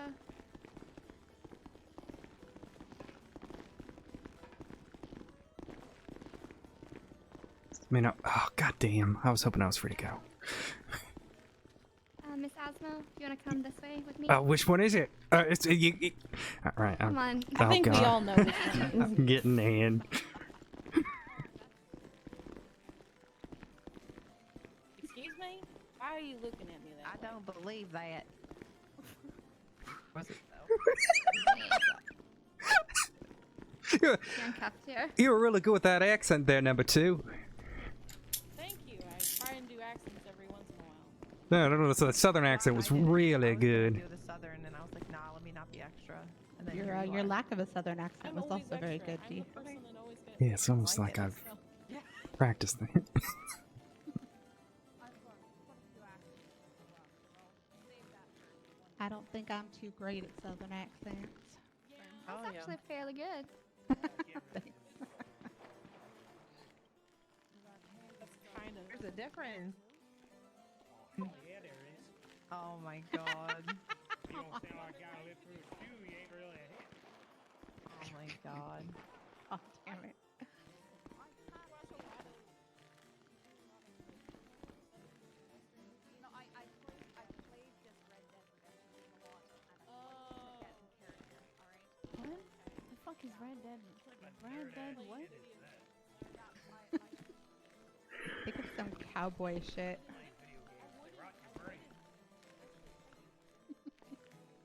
Man, oh goddamn! I was hoping I was free to go. Miss Asmo, do you want to come this way with me? Which one is it? It's you. All right, Come on. I think we all know which one. I'm getting in. Excuse me? Why are you looking at me that way? I don't believe that. Was it You're Handcuffed here. you were really good with that accent there, number 2. Thank you. I try and do accents every once in a while. No, so the southern accent was really good. do the southern, and I was like, nah, let me not be extra. And then Your lack of a southern accent was also very good, Dee. Yeah, it's almost like I've practiced that. I don't think I'm too great at southern accents. That's actually fairly good. That's kind of. There's a difference. Oh, yeah, there is. Oh my god. You don't sound like a guy who lived through a Jew. You ain't really a hit. Oh my god. Oh, damn it. You know, I played this Red Dead Redemption game a lot, and I'm going to get in character, alright? What? The fuck is Red Dead? Red Dead what? Think of some cowboy shit.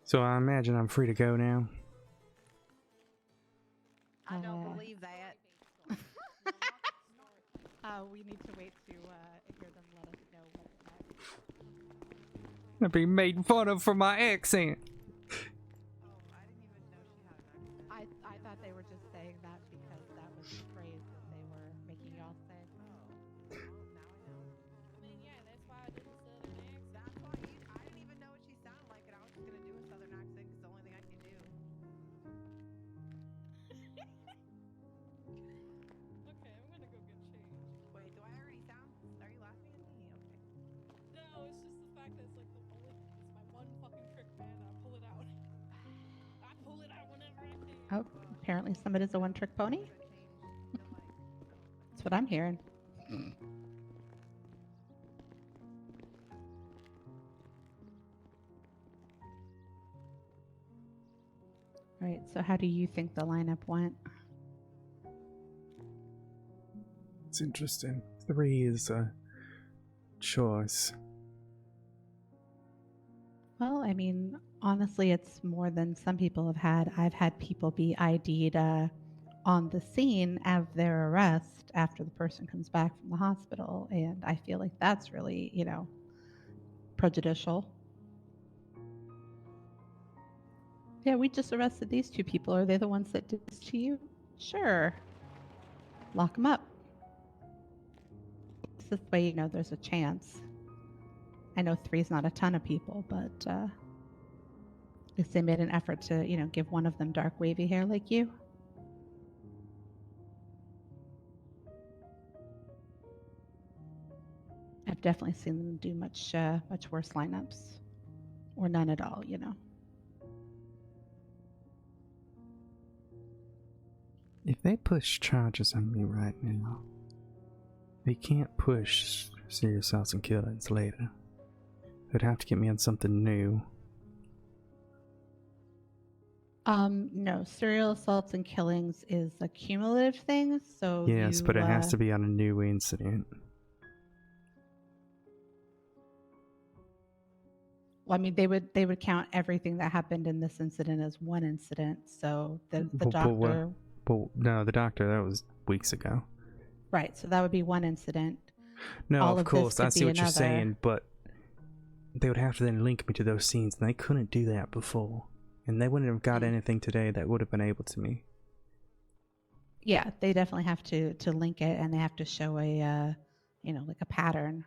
So I imagine I'm free to go now. I don't believe that. We need to wait to hear them let us know what's next. I'm being made fun of for my accent. I thought they were just saying that because that was the phrase that they were making y'all say. I mean, yeah, that's why I did the southern accent. That's why I didn't even know what she sounded like, and I was just gonna do a southern accent because it's the only thing I can do. Okay, I'm gonna go get changed. Wait, do I already sound? Are you laughing at me? Okay. No, it's just the fact that it's like it's my one fucking trick, man. I pull it out. I pull it out whenever I can. Oh, apparently somebody's a one-trick pony. That's what I'm hearing. All right, so how do you think the lineup went? It's interesting. 3 is a choice. Well, I mean, honestly, it's more than some people have had. I've had people be ID'd on the scene of their arrest after the person comes back from the hospital, and I feel like that's really, prejudicial. Yeah, we just arrested these 2 people. Are they the ones that did this to you? Sure. Lock them up. This way, there's a chance. I know 3 is not a ton of people, but at least they made an effort to, give one of them dark wavy hair like you. I've definitely seen them do much worse lineups, or none at all. If they push charges on me right now, they can't push serious assaults and killings later. They'd have to get me on something new. No, serial assaults and killings is a cumulative thing, so Yes, but it has to be on a new incident. Well, I mean, they would count everything that happened in this incident as one incident. So the doctor. No, the doctor, that was weeks ago. Right, so that would be one incident. No, All of course, I see what you're another. saying, but they would have to then link me to those scenes, and they couldn't do that before. And they wouldn't have got anything today that would have been able to me. Yeah, they definitely have to link it, and they have to show a, like a pattern.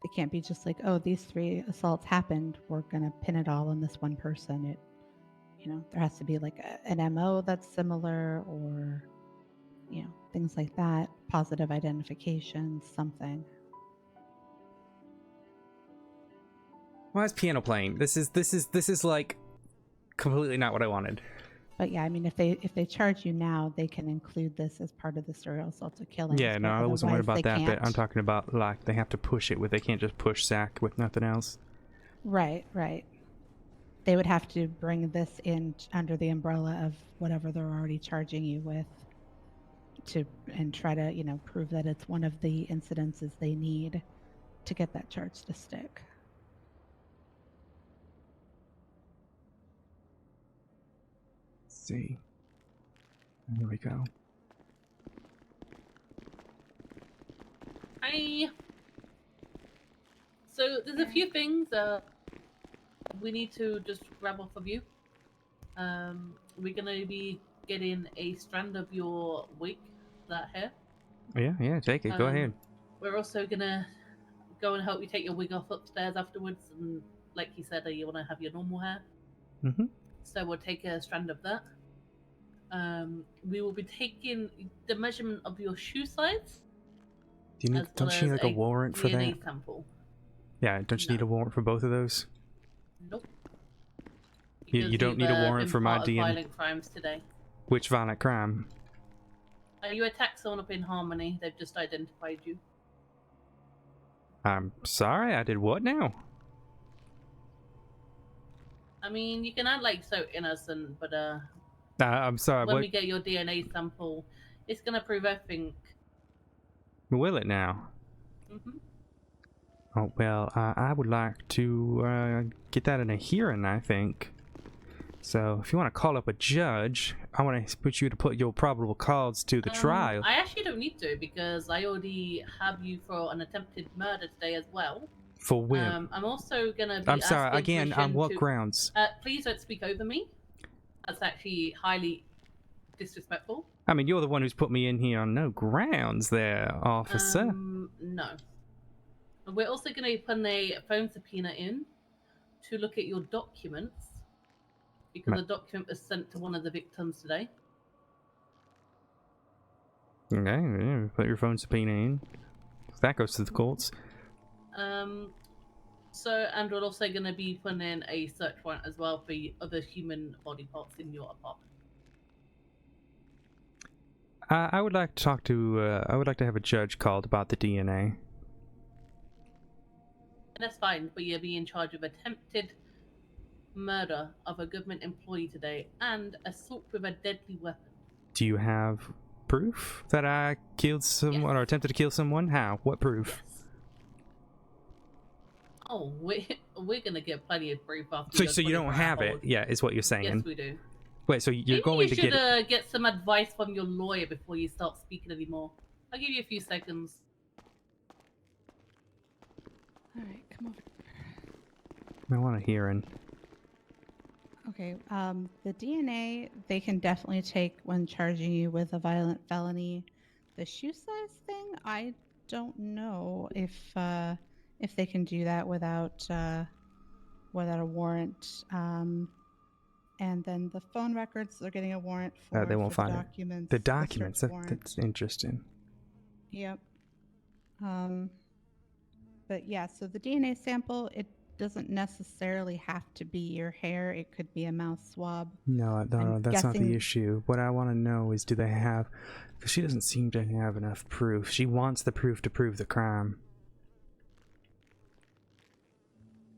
It can't be just like, oh, these 3 assaults happened, we're gonna pin it all on this one person. There has to be like an MO that's similar, or things like that, positive identification, something. Why is piano playing? This is like completely not what I wanted. But yeah, I mean, if they charge you now, they can include this as part of the serial assault or killings. Yeah, no, I wasn't worried about that can't. bit. I'm talking about like they have to push it with. They can't just push SAC with nothing else. Right. They would have to bring this in under the umbrella of whatever they're already charging you with, and try to prove that it's one of the incidences they need to get that charge to stick. See. Here we go. Hi. So there's a few things we need to just grab off of you. We're gonna be getting a strand of your wig, that hair. Yeah, take it. Go ahead. We're also gonna go and help you take your wig off upstairs afterwards, and like you said, you want to have your normal hair. Mm-hmm. So we'll take a strand of that. We will be taking the measurement of your shoe size. Do you need? as Don't well you need as like a warrant for DNA that? sample. Yeah. Don't you need a warrant for both of those? Nope. You Because don't you've, need a warrant been for my part of DNA. violent crimes today. Which violent crime? You attacked someone up in Harmony. They've just identified you. I'm sorry. I did what now? I mean, you can act like so innocent, but I'm sorry. when What? we get your DNA sample, it's gonna prove everything. Will it now? Mhm. Oh well. I would like to get that in a hearing. I think. So if you want to call up a judge, I want to put you to put your probable cause to the trial. I actually don't need to because I already have you for an attempted murder today as well. For when? I'm also gonna be I'm sorry. asking Again, on permission what to- grounds? Please don't speak over me. That's actually highly disrespectful. I mean, you're the one who's put me in here on no grounds, there, officer. No. We're also going to put a phone subpoena in to look at your documents because Ma- the document was sent to one of the victims today. Okay, yeah, put your phone subpoena in. That goes to the courts. And we're also going to be putting in a search warrant as well for other human body parts in your apartment. I would like to talk to. I would like to have a judge called about the DNA. And that's fine, but you'll be in charge of attempted murder of a government employee today and assault with a deadly weapon. Do you have proof that I killed someone or attempted to kill someone? How? What proof? Yes. Oh, we're gonna get plenty of proof after. So you don't have it? Yeah, is what you're saying. Yes, we do. Wait, so you're going to get it? You should get some advice from your lawyer before you start speaking anymore. I'll give you a few seconds. All right, come over. I want a hearing. Okay, the DNA they can definitely take when charging you with a violent felony. The shoe size thing, I don't know if they can do that without a warrant. And then the phone records, they're getting a warrant for. They won't for find the it. documents. The documents. search warrant. That's interesting. Yep. But yeah, so the DNA sample, it doesn't necessarily have to be your hair. It could be a mouth swab. No, that's not the guessing- issue. What I want to know is, do they have? Because she doesn't seem to have enough proof. She wants the proof to prove the crime.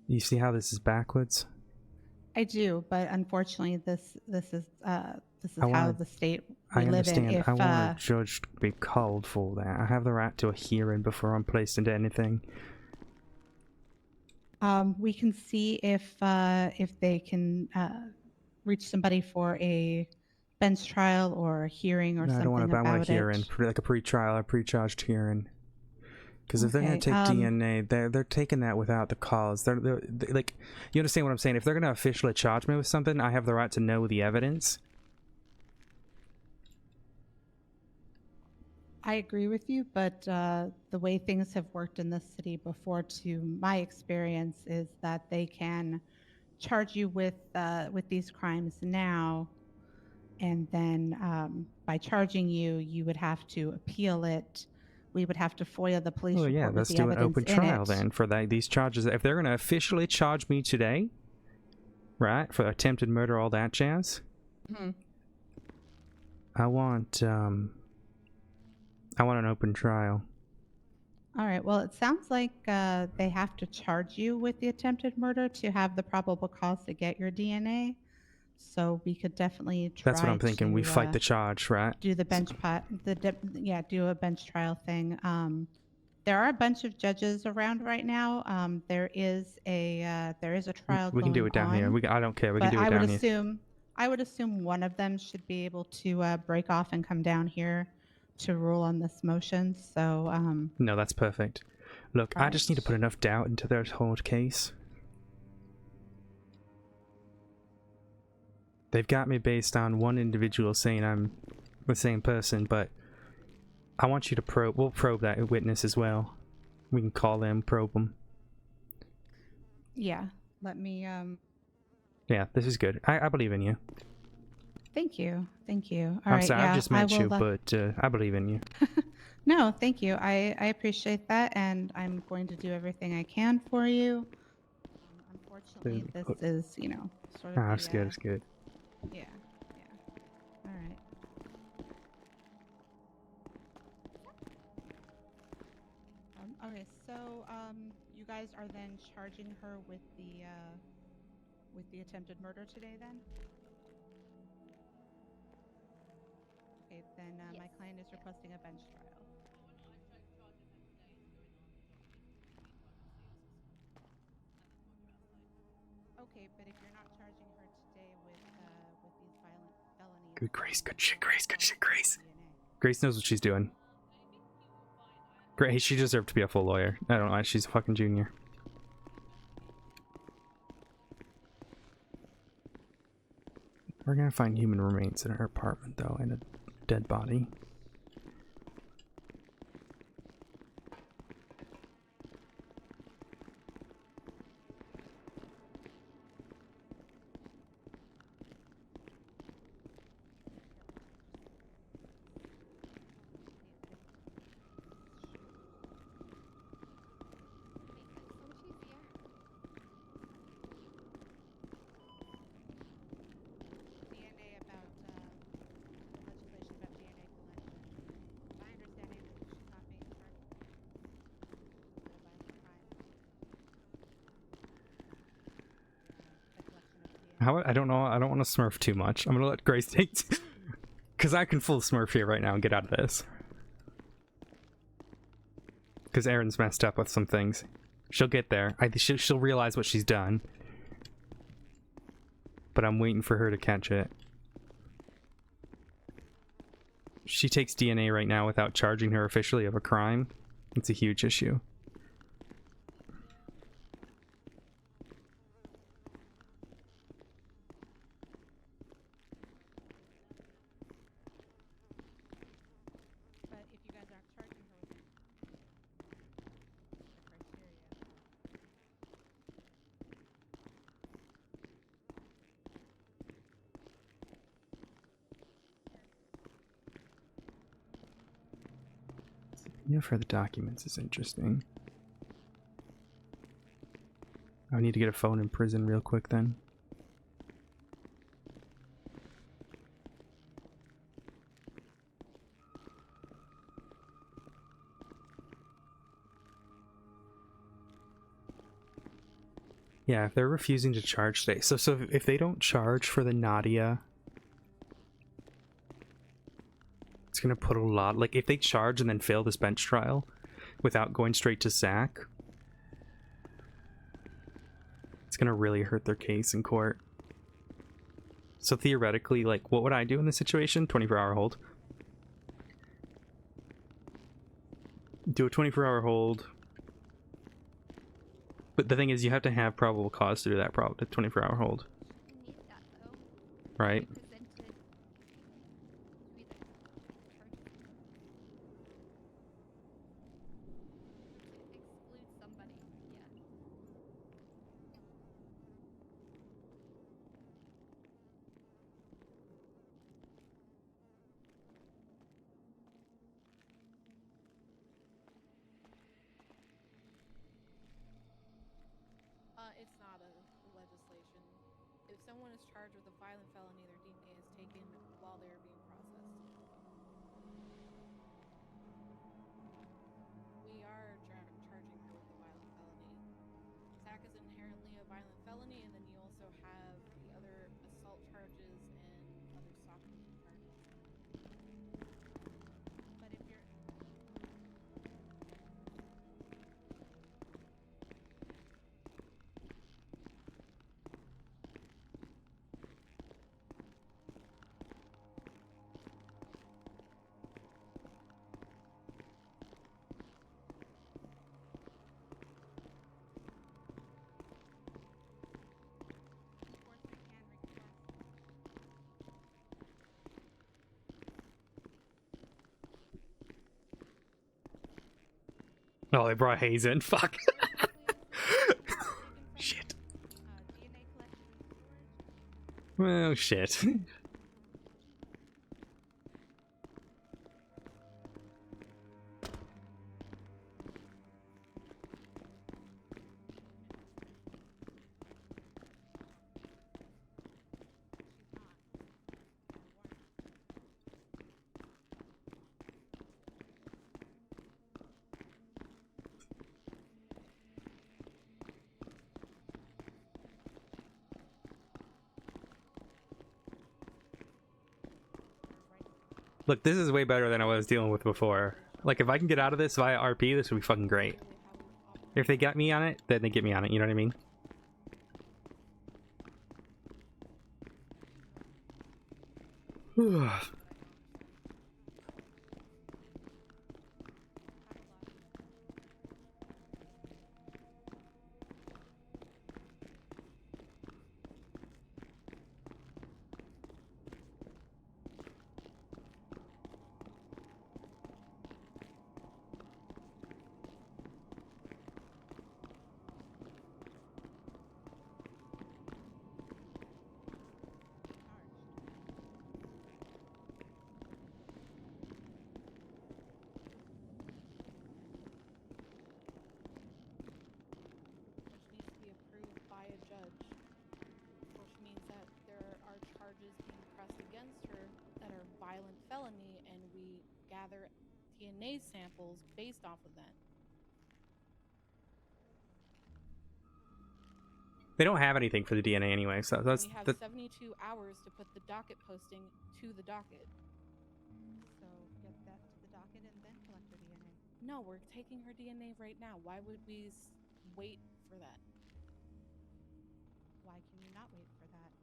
You see how this is backwards? I do, but unfortunately, this is how the state we I live understand. in. If I want a judge to be called for that. I have the right to a hearing before I'm placed into anything. we can see if they can reach somebody for a bench trial or a hearing or No, I something don't want about I want a it. hearing, like a pre-trial or pre-charged hearing. Because if they're going to Okay, take DNA, they're taking that without the cause. They're like, you understand what I'm saying? If they're going to officially charge me with something, I have the right to know the evidence. I agree with you, but the way things have worked in this city before, to my experience, is that they can charge you with these crimes now, and then by charging you, you would have to appeal it. We would have to FOIA the police Well, report yeah, with let's the do an evidence open in trial it. then for these charges. If they're going to officially charge me today, right, for attempted murder, all that jazz, Mhm. I want an open trial. All right. Well, it sounds like they have to charge you with the attempted murder to have the probable cause to get your DNA. So we could definitely try. That's what I'm thinking. We fight the charge, right? Do the bench do a bench trial thing. There are a bunch of judges around right now. There is a trial. We can do it down here. I don't care. We can do it down here. I would assume one of them should be able to break off and come down here to rule on this motion. So No, that's perfect. Look, I just need to put enough doubt into their whole case. They've got me based on one individual saying I'm the same person, but I want you to probe. We'll probe that witness as well. We can call them, probe them. Yeah. Let me Yeah, this is good. I believe in you. Thank you. Thank you. All I'm right, sorry, yeah, I've just I met you, will, but I believe in you. No, thank you. I appreciate that, and I'm going to do everything I can for you. Unfortunately, this is, you know, sort of It's good, it's good. yeah, yeah. All right. Okay, so you guys are then charging her with the attempted murder today, then? Okay, then my client is requesting a bench trial. Okay, but if you're not charging her today with these violent felonies, Good Grace, good shit, Grace, good shit, Grace. Grace knows what she's doing. Great, she deserved to be a full lawyer. I don't know why she's a fucking junior. We're gonna find human remains in her apartment, though, and a dead body. DNA about legislation about DNA collection. My understanding is that she's not being charged with a violent crime. The collection of DNA. How I don't know. I don't want to smurf too much. I'm gonna let Grace take, because I can full smurf here right now and get out of this. Because Erin's messed up with some things. She'll get there. I think she'll realize what she's done. But I'm waiting for her to catch it. She takes DNA right now without charging her officially of a crime. It's a huge issue. But if you guys aren't charging her with the criteria. For the documents is interesting. I need to get a phone in prison real quick then. Yeah, if they're refusing to charge today. So if they don't charge for the Nadia, it's gonna put a lot, like if they charge and then fail this bench trial without going straight to Zach, it's gonna really hurt their case in court. So theoretically, like, what would I do in this situation? 24-hour hold. Do a 24-hour hold. But the thing is, you have to have probable cause to do that 24-hour hold. Right? It's not a legislation. If someone is charged with a violent felony, their DNA is taken while they're being processed. We are charging her with a violent felony. Zach is inherently a violent felony, and then you also have the other assault charges and other stalking charges. But if you're enforcement can request Oh, they brought Hayes in. Fuck. Shit. DNA collection and storage. Well, shit. Look, this is way better than I was dealing with before. Like, if I can get out of this via RP, this would be fucking great. If they get me on it, then they get me on it, you know what I mean? Which needs to be approved by a judge. Which means that there are charges being pressed against her that are violent felony, and we gather DNA samples based off of that. They don't have anything for the DNA anyway, so that's... We have that, 72 hours to put the docket posting to the docket. So get that to the docket and then collect her DNA. No, we're taking her DNA right now. Why would we wait for that? Why can you not wait for that?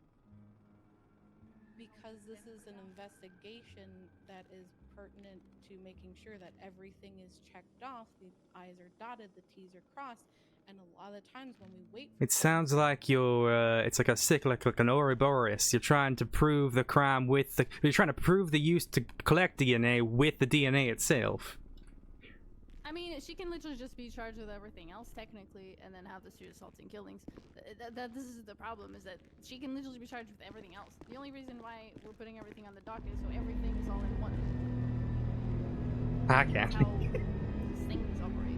Because this is an investigation that is pertinent to making sure that everything is checked off, the I's are dotted, the T's are crossed, and a lot of the times when we wait for it sounds like you're, it's like a cyclic, like an Ouroboros. You're trying to prove the crime with the... You're trying to prove the use to collect DNA with the DNA itself. I mean, she can literally just be charged with everything else, technically, and then have the street assaults and killings. This is the problem, is that she can literally be charged with everything else. The only reason why we're putting everything on the docket is so everything is all in one. I can't. That's how these things operate.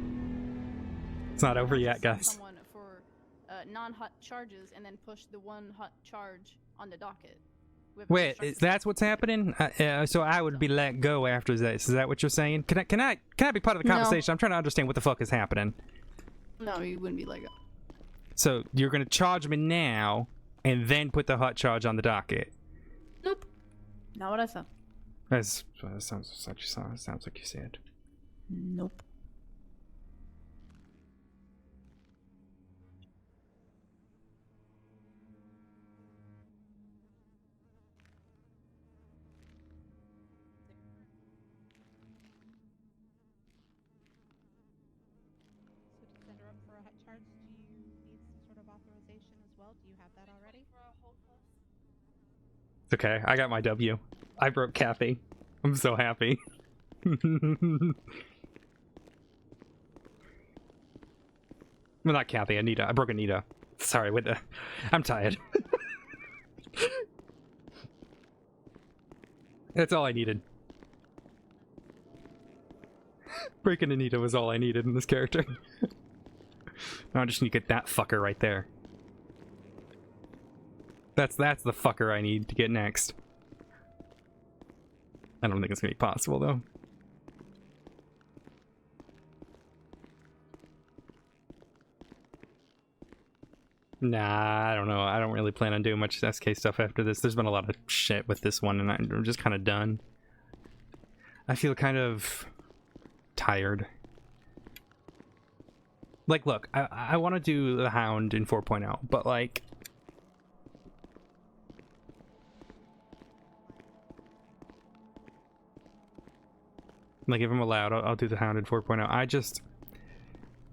It's not over yet, Send guys. someone for non-hot charges and then push the one hot charge on the docket. with Wait, instructions. that's what's happening? So I would be let go after this. Is that what you're saying? Can I be part of the No. conversation? I'm trying to understand what the fuck is happening. No, you wouldn't be let go. So you're gonna charge me now, and then put the hot charge on the docket. Nope. Not what I said. That sounds like you said. Nope. So to send her up for a hot charge, do you need some sort of authorization as well? Do you have that already? It's okay. I got my W. I broke Kathy. I'm so happy. Well, not Kathy, Anita. I broke Anita. Sorry, with the... I'm tired. That's all I needed. Breaking Anita was all I needed in this character. Now I just need to get that fucker right there. That's the fucker I need to get next. I don't think it's gonna be possible though. Nah, I don't know. I don't really plan on doing much SK stuff after this. There's been a lot of shit with this one and I'm just kind of done. I feel kind of tired. Like, look, I want to do the Hound in 4.0, but like... Like, if I'm allowed, I'll do the Hound in 4.0.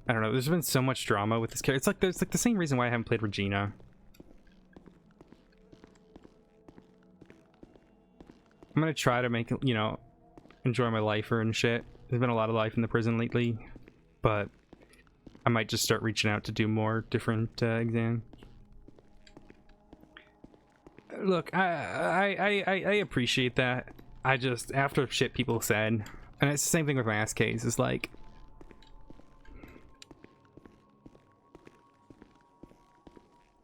I don't know, there's been so much drama with this character. It's like the same reason why I haven't played Regina. I'm gonna try to make, you know, enjoy my lifer and shit. There's been a lot of life in the prison lately. but I might just start reaching out to do more different exams. Look, I appreciate that. I just, after shit people said, and it's the same thing with my SKs, is like,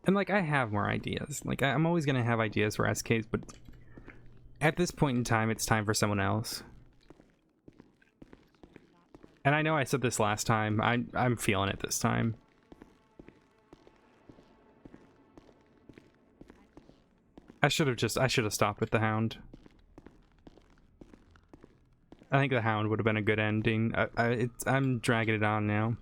and like, I have more ideas. Like, I'm always gonna have ideas for SKs, but at this point in time, it's time for someone else. And I know I said this last time. I'm feeling it this time. I should have stopped with the Hound. I think the Hound would have been a good ending. I'm dragging it on now.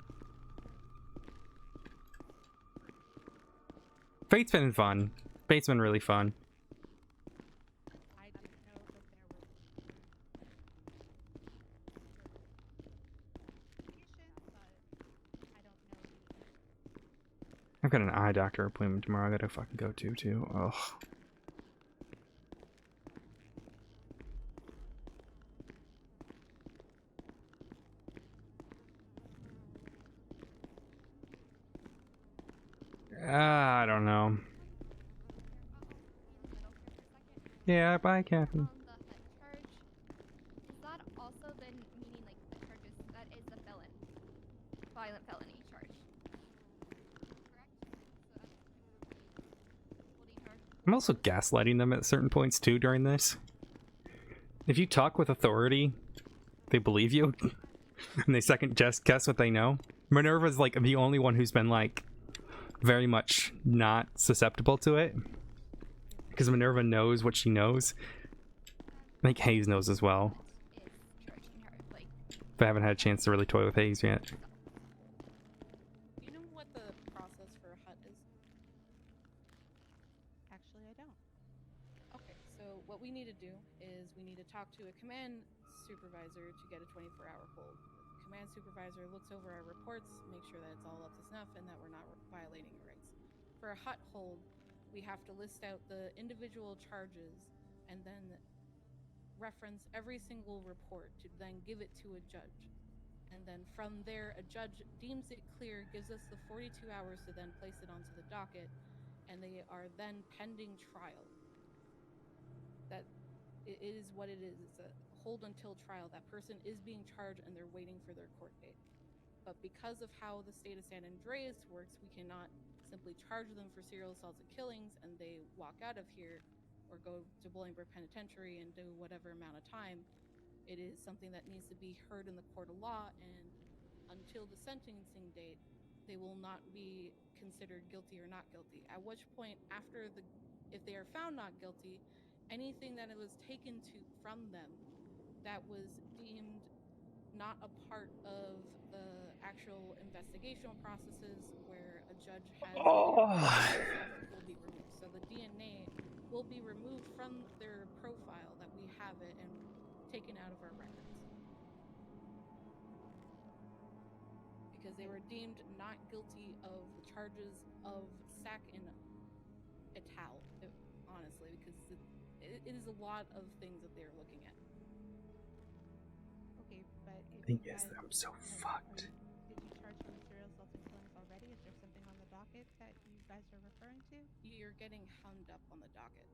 Fate's been fun. Fate's been really fun. I've got an eye doctor appointment tomorrow. I gotta fucking go to too. Ugh. I don't know. Yeah, bye, Catherine. The hut charge, does that also then meaning like the charges that is a felon, violent felony charge? Correct. So holding her. I'm also gaslighting them at certain points too during this. If you talk with authority, they believe you, and they second guess what they know. Minerva's like the only one who's been like very much not susceptible to it, because Minerva knows what she knows. I think Hayes knows as well, but I haven't had a chance to really toy with Hayes yet. Do you know what the process for a hut is? Actually, I don't. Okay, so what we need to do is we need to talk to a command supervisor to get a 24-hour hold. The command supervisor looks over our reports, makes sure that it's all up to snuff and that we're not violating your rights. For a hut hold, we have to list out the individual charges and then reference every single report to then give it to a judge. And then from there, a judge deems it clear, gives us the 42 hours to then place it onto the docket, and they are then pending trial. That it is what it is. It's a hold until trial. That person is being charged and they're waiting for their court date. But because of how the state of San Andreas works, we cannot simply charge them for serial assaults and killings and they walk out of here or go to Bolingbroke Penitentiary and do whatever amount of time. It is something that needs to be heard in the court of law, and until the sentencing date, they will not be considered guilty or not guilty. At which point, if they are found not guilty, anything that it was taken from them that was deemed not a part of the actual investigational processes where a judge has will be removed. So the DNA will be removed from their profile that we have it and taken out of our records. Because they were deemed not guilty of the charges of SAC and Etal, honestly, because it is a lot of things that they're looking at. Okay, but if I think you yes, guys, I'm so like, fucked. Did you charge them with serial assaults and killings already? Is there something on the docket that you guys are referring to? You're getting hung up on the docket.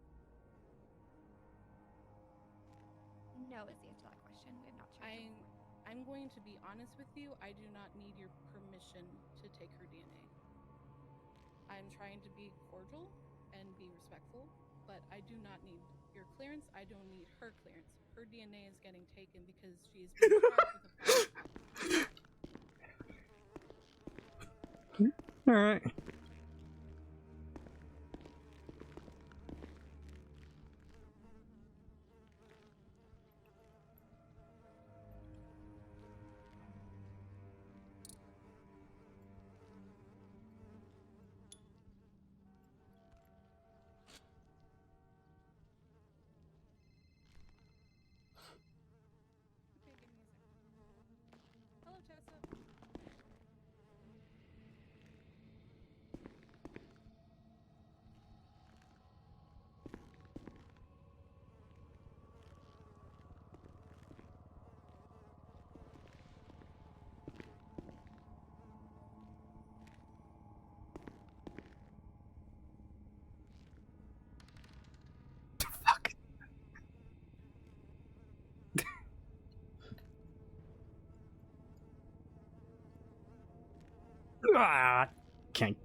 No is the answer to that question. We have not charged. I'm going to be honest with you. I do not need your permission to take her DNA. I'm trying to be cordial and be respectful, but I do not need your clearance. I don't need her clearance. Her DNA is getting taken because she is being charged with a All right. Okay, give me a second. Hello, Tessa. Ah, can't.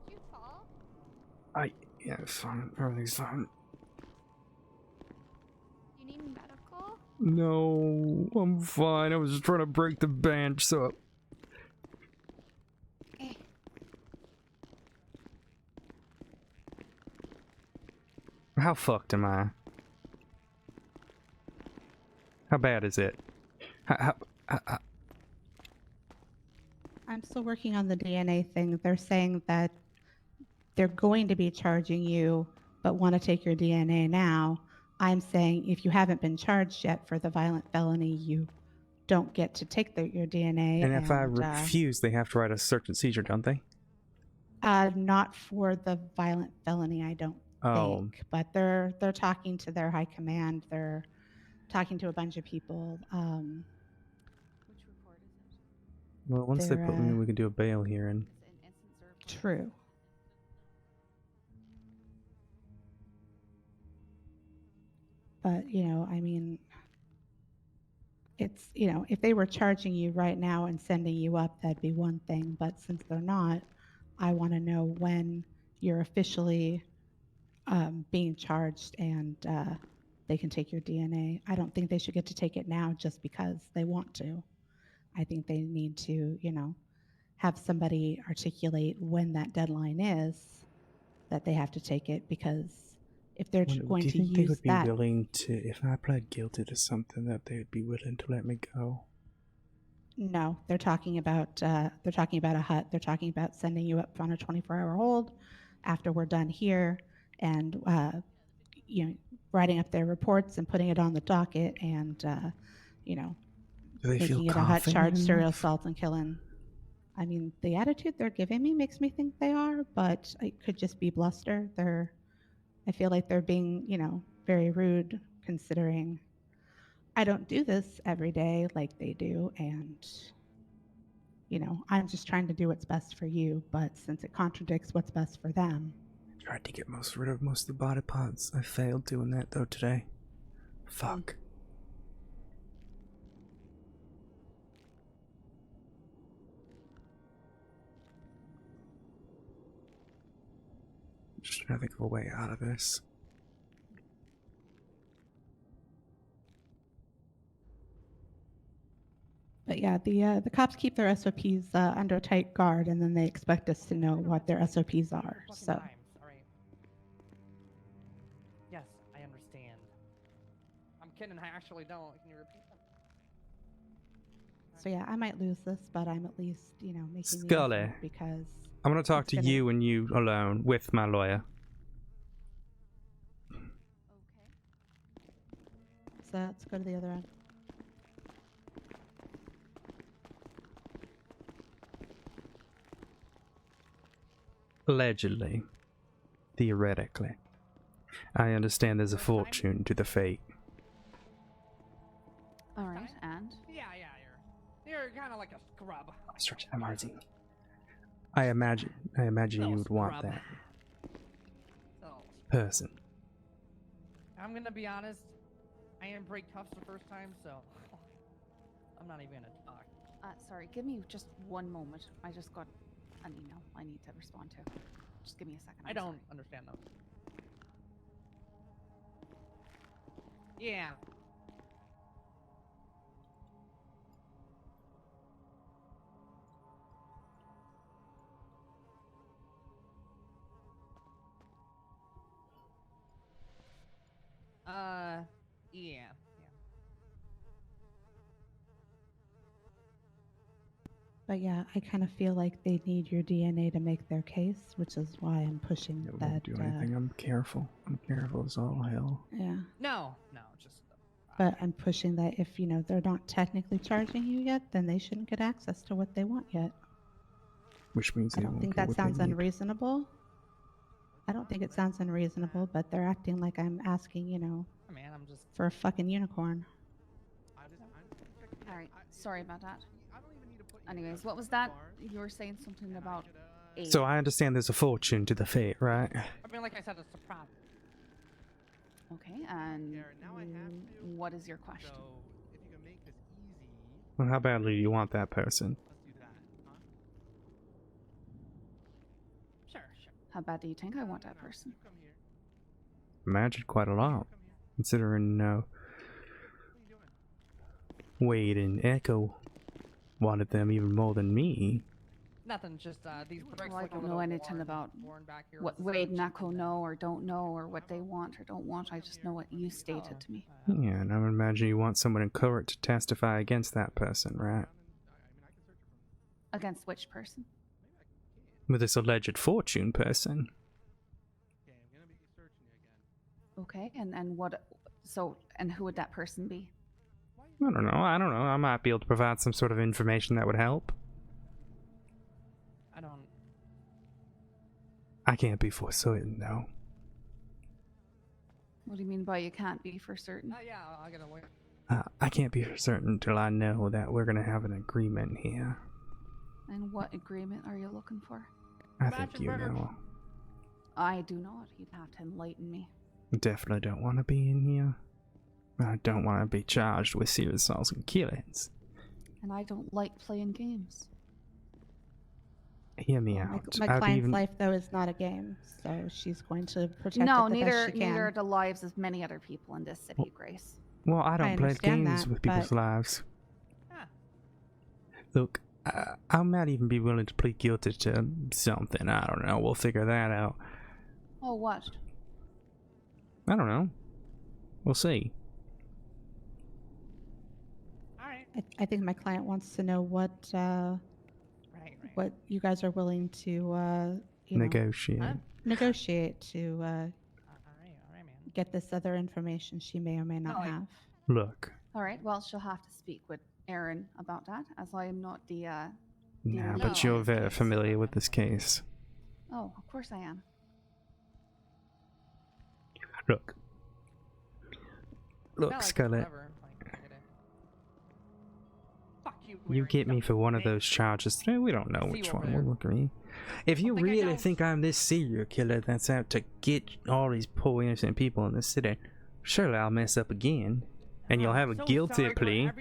Did you fall? Yeah, it's fine. Everything's fine. You need medical? No, I'm fine. I was just trying to break the bench, so. Eh. How fucked am I? How bad is it? How I'm still working on the DNA thing. They're saying that they're going to be charging you, but want to take your DNA now. I'm saying if you haven't been charged yet for the violent felony, you don't get to take your DNA. and if I refuse, they have to write a search and seizure, don't they? Not for the violent felony, I don't Oh. think. But they're talking to their high command. They're talking to a bunch of people. Which report is it? Well, once they put me, we can do a bail hearing. It's an instance of report. True. But, I mean, it's, if they were charging you right now and sending you up, that'd be one thing. But since they're not, I want to know when you're officially being charged and they can take your DNA. I don't think they should get to take it now just because they want to. I think they need to, have somebody articulate when that deadline is that they have to take it, because if they're going Do you to think they use would be that, willing to, if I pled guilty to something, that they would be willing to let me go? no, they're talking about a hut. They're talking about sending you up on a 24-hour hold after we're done here, and writing up their reports and putting it on the docket, and Do they feel making it a hut charge, confident serial enough? assault, and killing. I mean, the attitude they're giving me makes me think they are, but it could just be bluster. I feel like they're being, very rude, considering I don't do this every day like they do, and I'm just trying to do what's best for you. But since it contradicts what's best for them, I tried to get rid of most of the body parts. I failed doing that though today. Fuck. Just trying to think of a way out of this. but yeah, the cops keep their SOPs under tight guard, and then they expect us to know what their SOPs are. So. Times, all right. Yes, I understand. I'm kidding. I actually don't. Can you repeat that? So yeah, I might lose this, but I'm at least, making the Scully, effort, because I'm gonna talk it's to gonna- you and you alone with my lawyer. So let's go to the other end. Allegedly. Theoretically. I understand there's a fortune to the fate. All right, and Yeah, you're kind of like a scrub. Stretch MRZ. I imagine you would want scrub. that So, person. I'm gonna be honest. I didn't break cuffs the first time, so I'm not even gonna talk. sorry, give me just one moment. I just got an email I need to respond to. Just give me a second. I I'm don't sorry. understand those. Yeah. Yeah. But yeah, I kind of feel like they need your DNA to make their case, which is why I'm pushing It that. won't do anything. I'm careful. I'm careful as all hell. Yeah. No, just. But I'm pushing that if, they're not technically charging you yet, then they shouldn't get access to what they want yet. Which means I they don't won't think get that what they sounds need. unreasonable. I don't think it sounds unreasonable, but they're acting like I'm asking, Man, I'm just. for a fucking unicorn. All right, sorry about that. Anyways, what was that? You were saying something about a. So I understand there's a fortune to the fate, right? I mean, like I said, it's a problem. Okay, and what is your question? If you can make this easy, Well, how badly do you want that person? let's do that, huh? Sure. How bad do you think I want that person? Come here. Imagine quite a lot, considering Wade and Echo wanted them even more than me. Nothing, just these bricks Well, I look a don't little know anything about worn back here. what Wade and Echo know or don't know, or what they want or don't want. I just know what you stated to me. Yeah, and I would imagine you want someone in court to testify against that person, right? Against which person? With this alleged fortune person. Okay, and what? So, and who would that person be? I don't know. I might be able to provide some sort of information that would help. I can't be for certain, though. What do you mean by you can't be for certain? Yeah, I'll get away. I can't be for certain until I know that we're gonna have an agreement here. And what agreement are you looking for? I think you know. I do not. You'd have to enlighten me. Definitely don't want to be in here. I don't want to be charged with serious assaults and killings. And I don't like playing games. Hear me out. My client's life, though, is not a game, so she's going to protect No, it the best she can. neither are the lives of many other people in this city, Grace. Well, I don't play understand games that, with people's but- lives. Look, I might even be willing to plead guilty to something. I don't know. We'll figure that out. Oh, what? I don't know. We'll see. I think my client wants to know what you guys are willing to negotiate to get this other information she may or may not have. Look. All right. Well, she'll have to speak with Aaron about that, as I am not the. Nah, but you're very familiar with this case. Oh, of course I am. Look, Scarlett. You get me for one of those charges. We don't know which one. We'll agree. If you really think I'm this serial killer that's out to get all these poor innocent people in the city, surely I'll mess up again. And you'll have a guilty plea.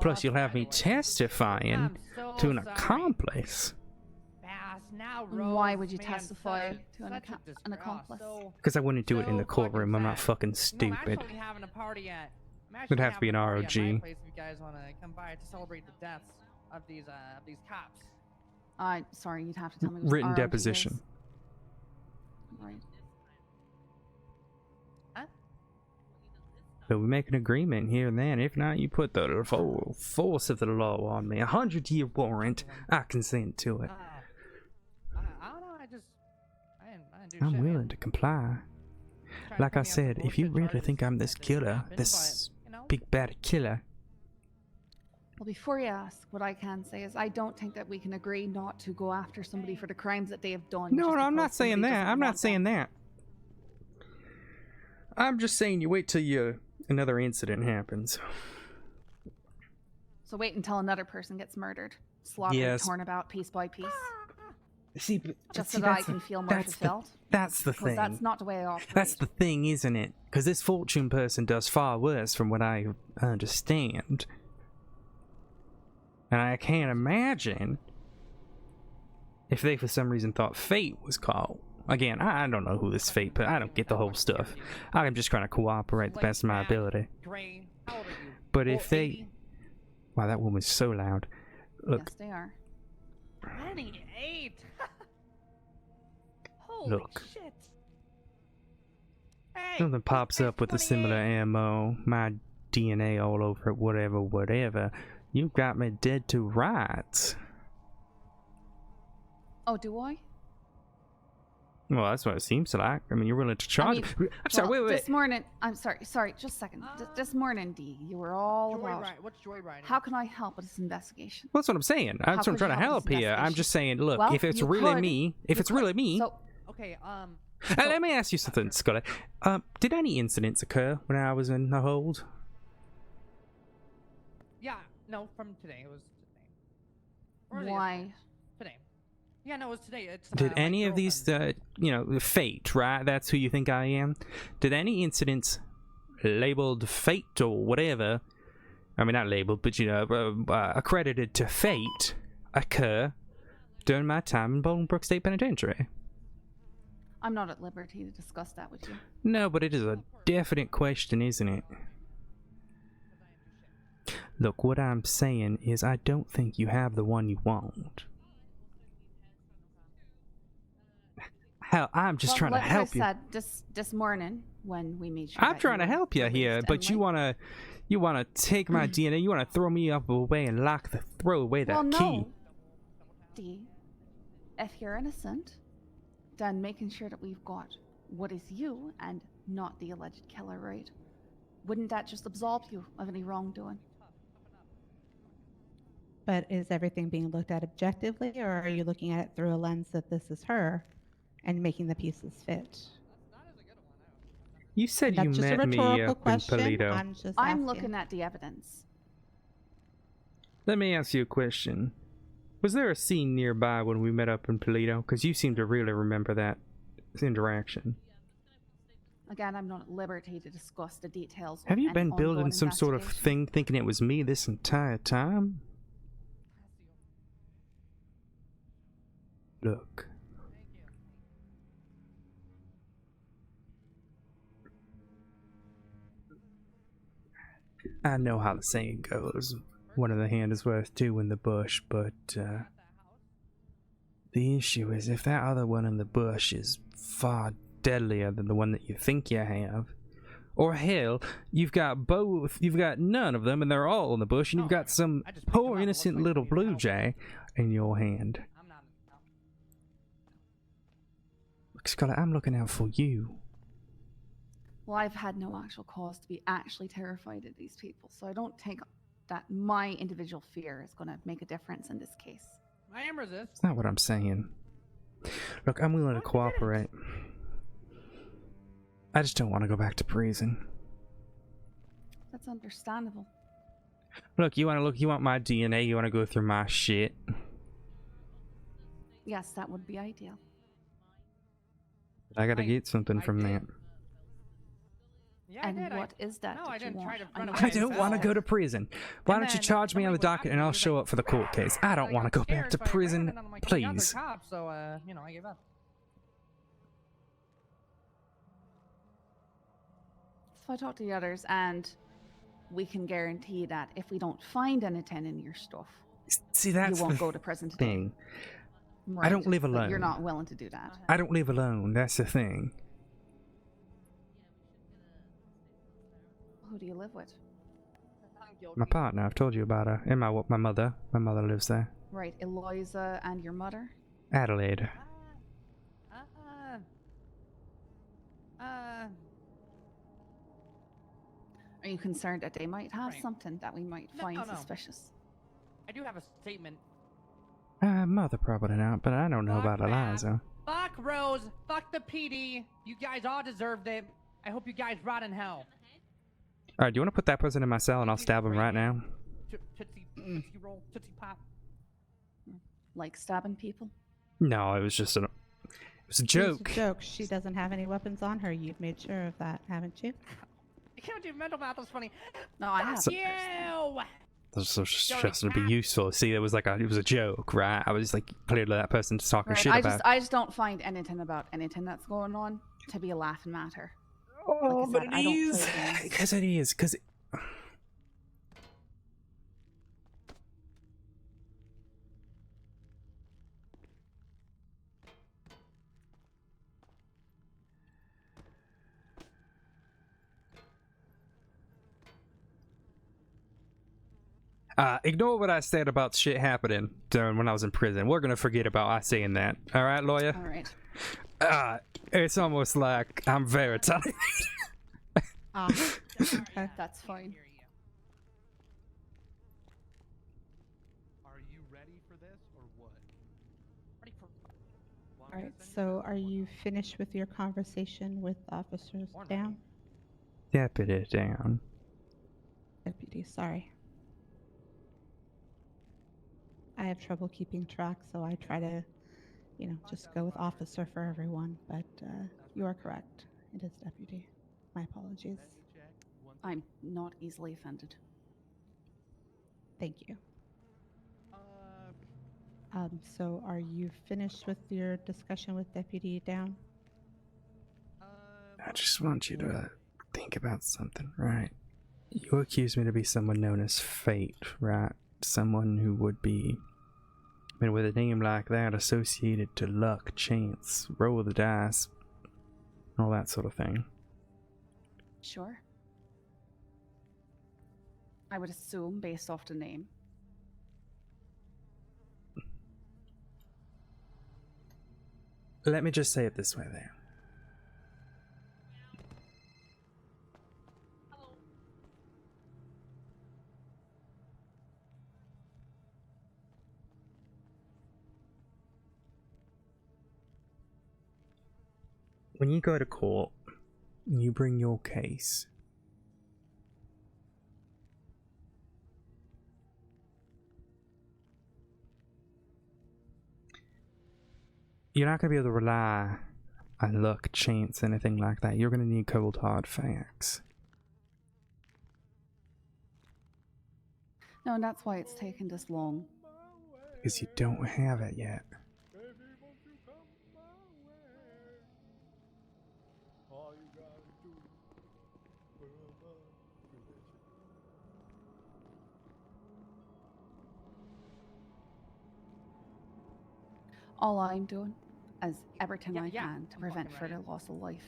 Plus you'll have me testifying to an accomplice. Why would you testify to an accomplice? Because I wouldn't do it in the courtroom. I'm not fucking stupid. It'd have to be an ROG. If you guys want to come by to celebrate the deaths of these cops. Sorry, you'd have to tell me. What Written ROG deposition. is. Right. But we make an agreement here and then. If not, you put the full force of the law on me. 100-year warrant. I consent to it. I don't know. I didn't do I'm shit, willing man. to comply. Like I said, if you really think I'm this killer, this big bad killer. Well, before you ask, what I can say is I don't think that we can agree not to go after somebody for the crimes that they have done. No, just I'm not because saying somebody that. doesn't I'm not want saying them. that. I'm just saying you wait till another incident happens. So wait until another person gets murdered, slaughtered, Yes. torn about piece by piece. See, but Just see, so that I that's can the- feel more that's the- fulfilled. That's the Because thing. that's not the way I operate. That's the thing, isn't it? Because this fortune person does far worse from what I understand. And I can't imagine if they for some reason thought Fate was caught. Again, I don't know who this Fate, but I don't get the whole stuff. I'm just trying to cooperate the best of my ability. Gray, how old are you? But if they... Wow, that woman's so loud. Look, Yes, they are. 28. Holy Look. shit. Hey, something pops up with a similar ammo, my DNA all over it, whatever. You got me dead to rights. Oh, do I? Well, that's what it seems like. I mean, you're willing to charge. I'm sorry, well, wait. This morning, I'm sorry, just a second. This morning, Dee, you were all about. What's joyriding? How can I help with this investigation? That's what I'm saying. That's what I'm could trying to you help help this here. I'm just saying, look, Well, if it's you really could. me, So, Okay, let me ask you something, Scully. Did any incidents occur when I was in the hold? yeah, no, from today. It was today. Or was it why? yesterday? Today. Yeah, no, it was today. It's Did my any of these, you know, fate, right? That's who you think I am. Did any incidents labeled fate or whatever, I mean, not labeled, but, you know, accredited to fate occur during my time in Bolingbrook State Penitentiary? I'm not at liberty to discuss that with you. No, but it is a definite question, isn't it? Look, what I'm saying is I don't think you have the one you want. Hell, I'm just trying to help you. Like I said, this morning when we meet you. I'm trying to help you here, but you wanna take my DNA, you wanna throw me up away and throw away that well, key. no. Dee, if you're innocent, then making sure that we've got what is you and not the alleged killer, right? Wouldn't that just absolve you of any wrongdoing? But is everything being looked at objectively, or are you looking at it through a lens that this is her and making the pieces fit? You said That's you just a met me rhetorical up in question. Polito. I'm looking at the evidence. Let me ask you a question. Was there a scene nearby when we met up in Polito? Because you seem to really remember that interaction. Again, I'm not at liberty to discuss the details. Have you of been any building ongoing some sort of investigation. thing thinking it was me this entire time? Look. I know how the saying goes. One in the hand is worth two in the bush, but the issue is if that other one in the bush is far deadlier than the one that you think you have, or hell, you've got both, you've got none of them and they're all in the bush, and you've got some poor innocent little blue jay in your hand. Look, Scarlett, I'm looking out for you. Well, I've had no actual cause to be actually terrified of these people, so I don't think that my individual fear is going to make a difference in this case. I am resist. That's not what I'm saying. Look, I'm willing to cooperate. I just don't want to go back to prison. That's understandable. Look, you want my DNA, you want to go through my shit. Yes, that would be ideal. But I gotta get something from that. Yeah, and I did. what is that? No, that I you didn't want? try to run know away. I don't want to go to prison. Why don't you charge me on the docket and I'll show up for the court case? I don't want to go back to prison, please. Cop, so you know, I gave up. So I talked to the others, and we can guarantee that if we don't find anything in your stuff, see, that's you won't the go to prison today. thing. Right, I don't live but alone. You're not willing to do that. I don't live alone. That's the thing. Who do you live with? My partner, I've told you about her, and my mother. My mother lives there. Right, Eloisa and your mother? Adelaide. Are you concerned that they might have something that we might find no. suspicious? I do have a statement. Mother probably not, but I don't know about Eliza. Fuck Rose. Fuck the PD. You guys all deserved it. I hope you guys rot in hell. Alright, do you want to put that person in my cell and I'll stab him right now? Tootsie roll, tootsie pop. Like stabbing people? No, it was just a joke. It's a joke. She doesn't have any weapons on her. You've made sure of that, haven't you? You can't do mental math. That's funny. No, I have. So- You. This was just to be useful. See, it was a joke, right? I was like, clearly that person's talking shit about. I just don't find anything about anything that's going on to be a laughing matter. Oh, like I said, but it is. Because it is. Because ignore what I said about shit happening during when I was in prison. We're gonna forget about I saying that. All right, lawyer. All right. It's almost like I'm very tired. That's fine. Are you ready for this or what? Ready for All right. So, are you finished with your conversation with officers down? Deputy down. Deputy, sorry. I have trouble keeping track, so I try to just go with officer for everyone. But you are correct. It is deputy. My apologies. I'm not easily offended. Thank you. So are you finished with your discussion with Deputy Down? I just want you to think about something, right? You accuse me to be someone known as Fate, right? Someone who would be, I mean, with a name like that associated to luck, chance, roll of the dice, all that sort of thing. Sure. I would assume based off the name. Let me just say it this way there. When you go to court and you bring your case, you're not going to be able to rely on luck, chance, anything like that. You're going to need cold hard facts. No, and that's why it's taken this long. Because you don't have it yet. All I'm doing is everything I Yeah, can to I'm prevent fucking ready. further loss of life.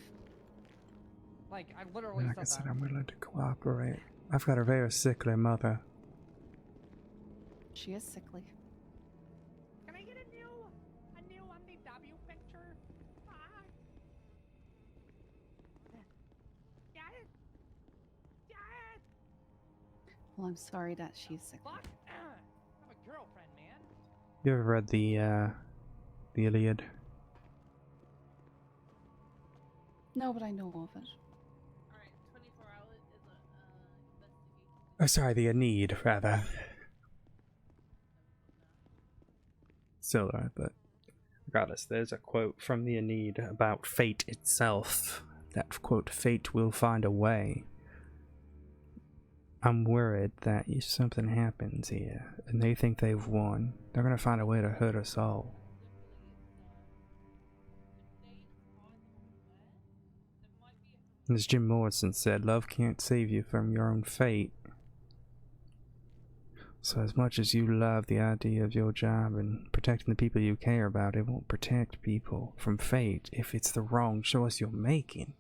Like, I literally Like I said said, that. I'm willing to cooperate. I've got a very sickly mother. She is sickly. Can I get a new on the W picture? Get it? Well, I'm sorry that she's sickly. Fuck! I'm a girlfriend, man. You ever read the Iliad? No, but I know of it. Alright, 24 hours is investigation. Oh, sorry, the Aeneid, rather. Still right, but regardless, there's a quote from the Aeneid about fate itself. That quote, fate will find a way. I'm worried that if something happens here and they think they've won, they're gonna find a way to hurt us all. As Jim Morrison said, love can't save you from your own fate. So as much as you love the idea of your job and protecting the people you care about, it won't protect people from fate if it's the wrong choice you're making.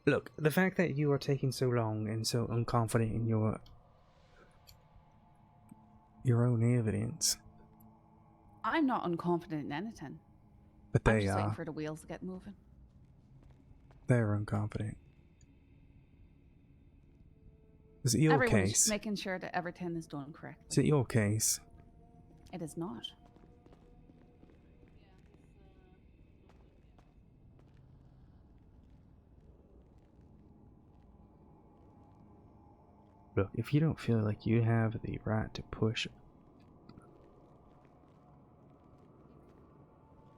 Look, the fact that you are taking so long and so unconfident in your own evidence. I'm not unconfident in anything. But I'm they just waiting are. for the wheels to get moving. They're unconfident. Is it your Everyone's case? just making sure that everything is done correctly. Is it your case? It is not. Look, if you don't feel like you have the right to push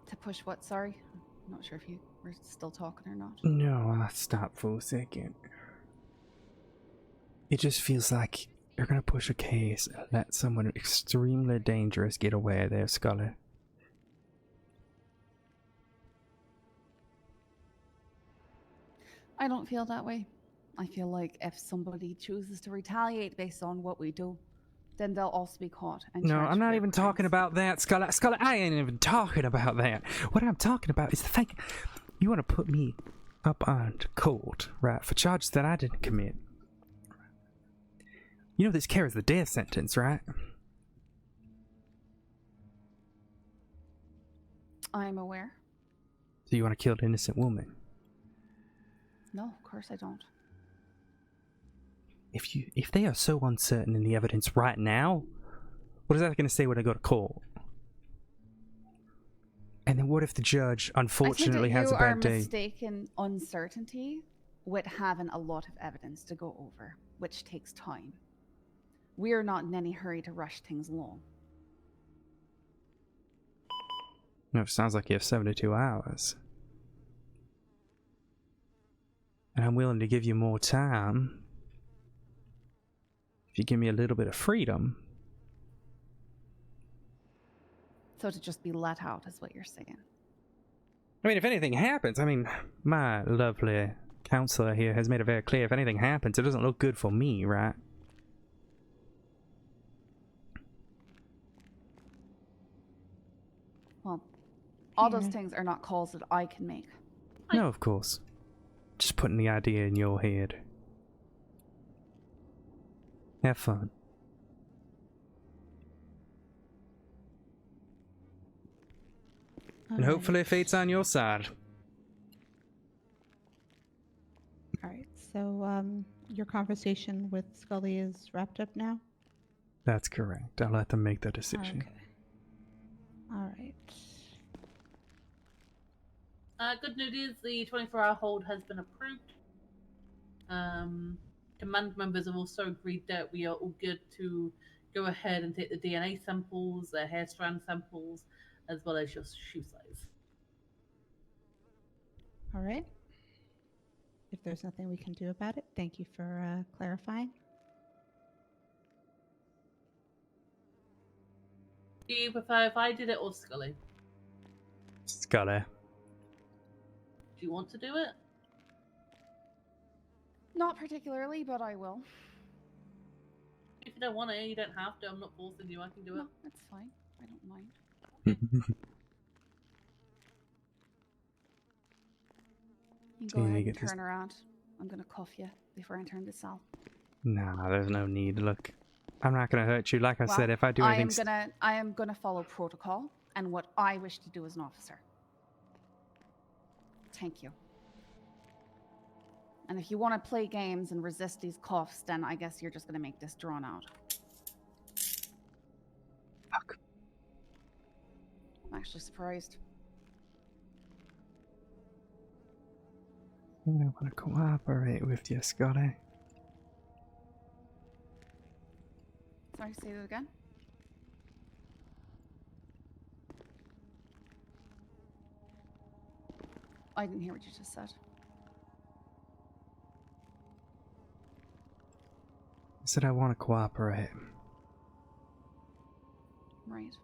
To push what? Sorry? I'm not sure if you were still talking or not. No, I stopped for a second. It just feels like you're gonna push a case and let someone extremely dangerous get away there, Scully. I don't feel that way. I feel like if somebody chooses to retaliate based on what we do, then they'll also be caught. And No, charged I'm for not their even crimes. talking about that, Scully. Scully, I ain't even talking about that. What I'm talking about is the fact you want to put me up on court, right, for charges that I didn't commit. You know this carries the death sentence, right? I'm aware. So you want to kill an innocent woman? No, of course I don't. If they are so uncertain in the evidence right now, what is that going to say when I go to court? And then what if the judge unfortunately has a bad You are day? mistaken uncertainty with having a lot of evidence to go over, which takes time. We're not in any hurry to rush things along. No, it sounds like you have 72 hours. And I'm willing to give you more time. If you give me a little bit of freedom. So to just be let out is what you're saying. I mean, if anything happens, I mean, my lovely counselor here has made it very clear if anything happens, it doesn't look good for me, right? Well, all those things are not calls that I can make. No, of course. Just putting the idea in your head. Have fun. And hopefully fate's on your side. All right. So, your conversation with Scully is wrapped up now? That's correct. I'll let them make the decision. Okay. All right. Good news is the 24-hour hold has been approved. Command members have also agreed that we are all good to go ahead and take the DNA samples, the hair strand samples, as well as your shoe size. All right. If there's nothing we can do about it, thank you for clarifying. Do you prefer if I did it or Scully? Scully. Do you want to do it? Not particularly, but I will. If you don't want to, you don't have to. I'm not forcing you. I can do it. No, it's fine. I don't mind. You go Yeah, ahead you and get this- turn around. I'm gonna cuff you before I turn the cell. Nah, there's no need. Look, I'm not gonna hurt you. Like I said, if I do anything... I am gonna follow protocol and what I wish to do as an officer. Thank you. And if you want to play games and resist these cuffs, then I guess you're just gonna make this drawn out. Fuck. I'm actually surprised. I want to cooperate with you, Scotty. Sorry, say that again? I didn't hear what you just said. I said I want to cooperate. Right.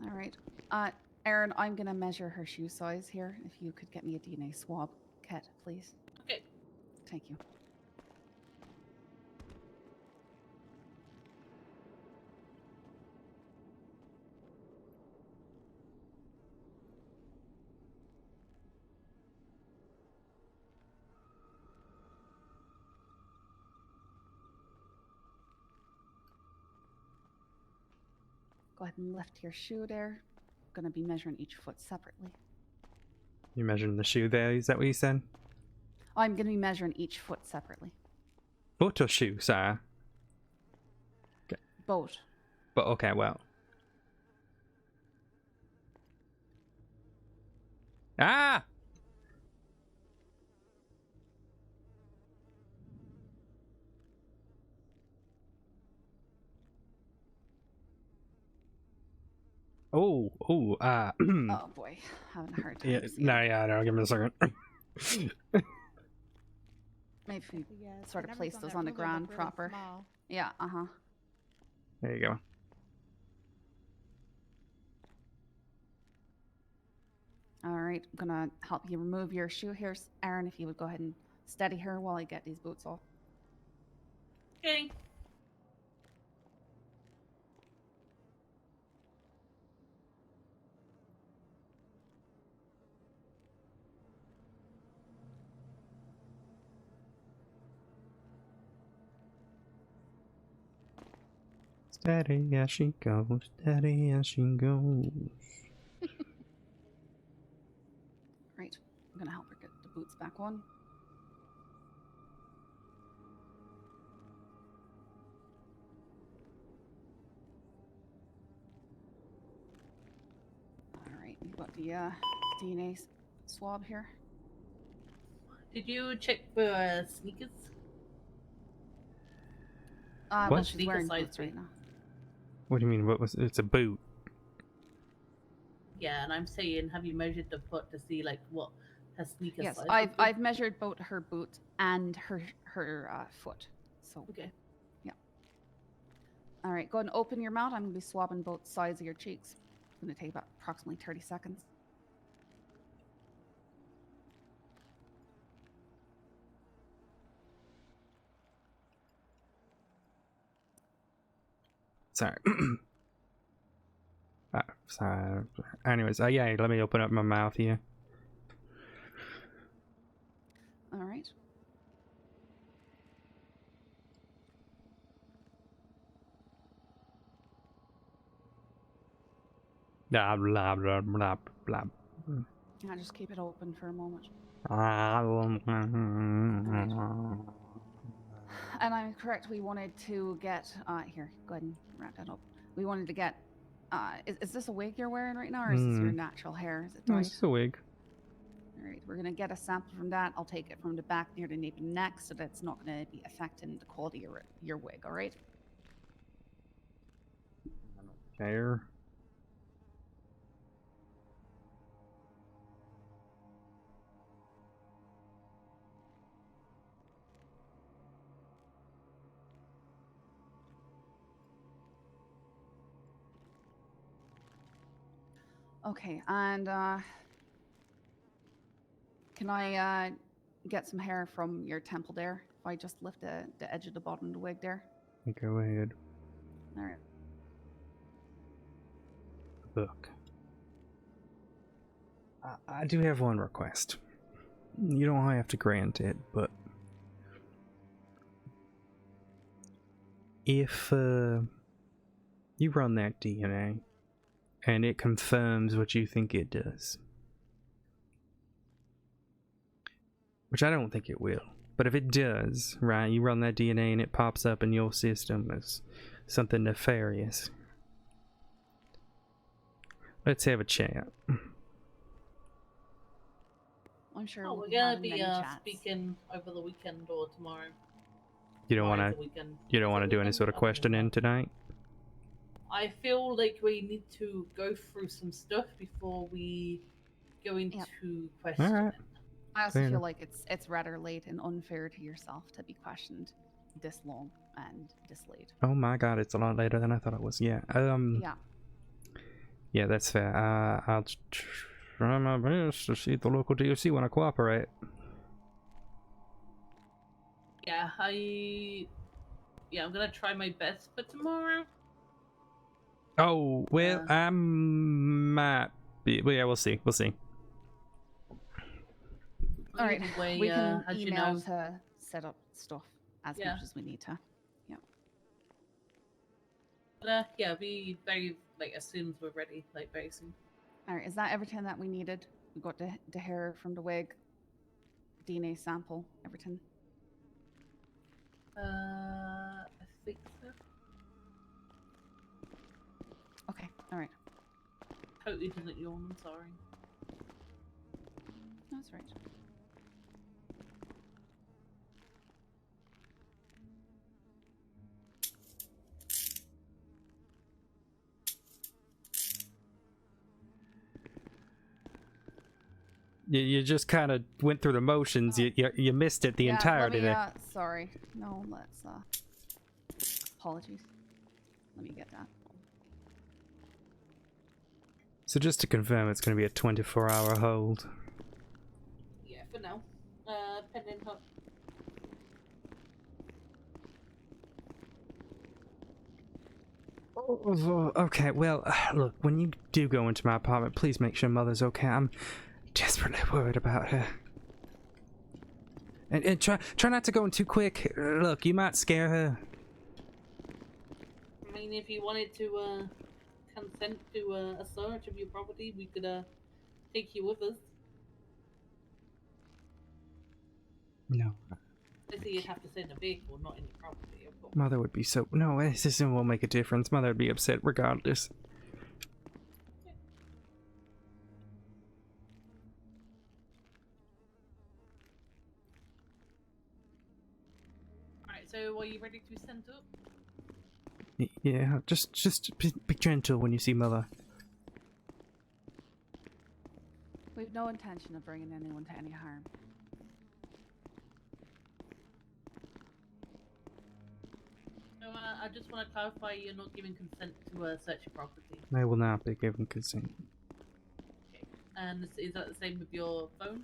All right. Aaron, I'm gonna measure her shoe size here. If you could get me a DNA swab kit, please. Okay. Thank you. Go ahead and lift your shoe there. I'm gonna be measuring each foot separately. You measuring the shoe there? Is that what you said? I'm gonna be measuring each foot separately. Foot or shoe, sir? Both. But okay, well. Ah! Oh, Oh boy, having a hard time. yeah, seeing. no, give me a second. Maybe if we Yeah, sort of numbers place on those that on the ruler look ground really proper. small. Yeah, uh-huh. There you go. All right, I'm gonna help you remove your shoe here. Aaron, if you would go ahead and steady her while I get these boots off. Okay. Steady as she goes, steady as she goes. Right, I'm gonna help her get the boots back on. All right, we've got the DNA swab here. Did you check for sneakers? Well, What she's sneaker wearing size boots be? right now. What do you mean? What was? It's a boot. Yeah, and I'm saying, have you measured the foot to see like what her sneaker Yes, size? I've measured both her boot and her foot. So Okay. yeah. All right, go ahead and open your mouth. I'm gonna be swabbing both sides of your cheeks. It's gonna take about approximately 30 seconds. Sorry. Sorry. Anyways, yeah, let me open up my mouth here. All right. Blah blah blah blah blah. Yeah, just keep it open for a moment. And I'm correct. We wanted to get here. Go ahead and wrap that up. We wanted to get. Is this a wig you're wearing right now, or is this your natural hair? Is it No, dyed? it's just a wig. All right, we're gonna get a sample from that. I'll take it from the back near the nape and neck, so that it's not gonna be affecting the quality of your wig. All right. Hair. Okay, and can I get some hair from your temple there? If I just lift the edge of the bottom of the wig there. Go ahead. All right. Look. I do have one request. You don't have to grant it, but if you run that DNA and it confirms what you think it does, which I don't think it will, but if it does, right, you run that DNA and it pops up in your system as something nefarious, let's have a chat. I'm sure Oh, we'll we're be gonna having be many chats. speaking over the weekend or tomorrow. You don't Tomorrow's want the to. weekend. You don't Is want it to do any weekend? sort of I don't even questioning know. tonight. I feel like we need to go through some stuff before we go into questioning. Alright. I also Fair feel enough. like it's rather late and unfair to yourself to be questioned this long and this late. Oh my god, it's a lot later than I thought it was. Yeah. Yeah. Yeah, that's fair. I'll try my best to see if the local DOC want to cooperate. Yeah, I'm gonna try my best for tomorrow. Oh well, I might be. Well, yeah, we'll see. We'll see. All right. Either way, We can as you email know, to set up stuff as Yeah. much as we need to. Yeah. but, yeah, be very like as soon as we're ready, like very soon. All right. Is that everything that we needed? We got the hair from the wig, DNA sample, everything. I think so. Okay. All right. Totally didn't yawn. I'm sorry. That's right. You just kind of went through the motions. You missed it the Yeah, entirety let me, there. sorry. No, let's apologies. Let me get that. So just to confirm, it's going to be a 24-hour hold. Yeah, for now. Pending hook. Okay, well, look, when you do go into my apartment, please make sure Mother's okay. I'm desperately worried about her. And try not to go in too quick. Look, you might scare her. I mean, if you wanted to consent to a search of your property, we could take you with us. No. Obviously, you'd have to stay in a vehicle, not in your property, of course. Mother would be so... No, this won't make a difference. Mother would be upset regardless. So, are you ready to be sent up? Yeah, just be gentle when you see Mother. We've no intention of bringing anyone to any harm. So, I just want to clarify you're not giving consent to search your property. I will not be given consent. Okay. And is that the same with your phone?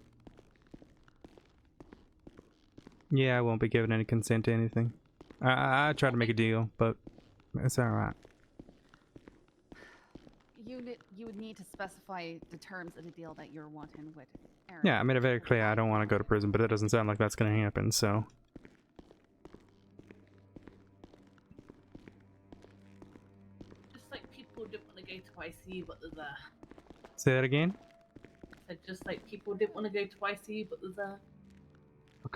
Yeah, I won't be giving any consent to anything. I try to make a deal, but it's alright. You would need to specify the terms of the deal that you're wanting with Aaron. Yeah, I made it very clear I don't want to go to prison, but it doesn't sound like that's going to happen, so... Just like people didn't want to go to ICU, but they're there. Say that again? I said just like people didn't want to go to ICU, but they're there.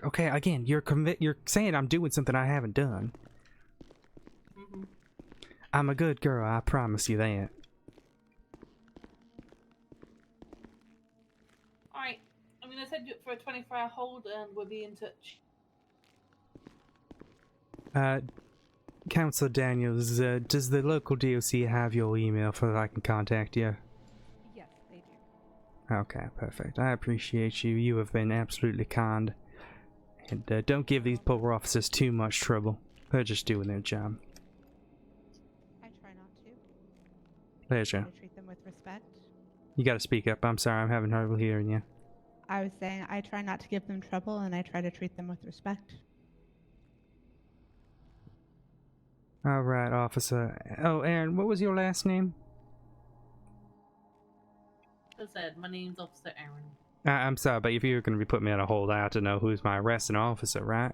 Okay, again, you're saying I'm doing something I haven't done. Mm-hmm. I'm a good girl, I promise you that. Alright, I'm going to send you up for a 24-hour hold and we'll be in touch. Counselor Daniels, does the local DOC have your email so that I can contact you? Yes, they do. Okay, perfect. I appreciate you. You have been absolutely kind. And don't give these poor officers too much trouble. They're just doing their job. I try not to. Pleasure. Try to treat them with respect. You gotta speak up. I'm sorry, I'm having trouble hearing you. I was saying I try not to give them trouble and I try to treat them with respect. Alright, officer. Oh, Aaron, what was your last name? As I said, my name's Officer Aaron. I'm sorry, but if you're gonna be putting me on a hold, I have to know who's my arresting officer, right?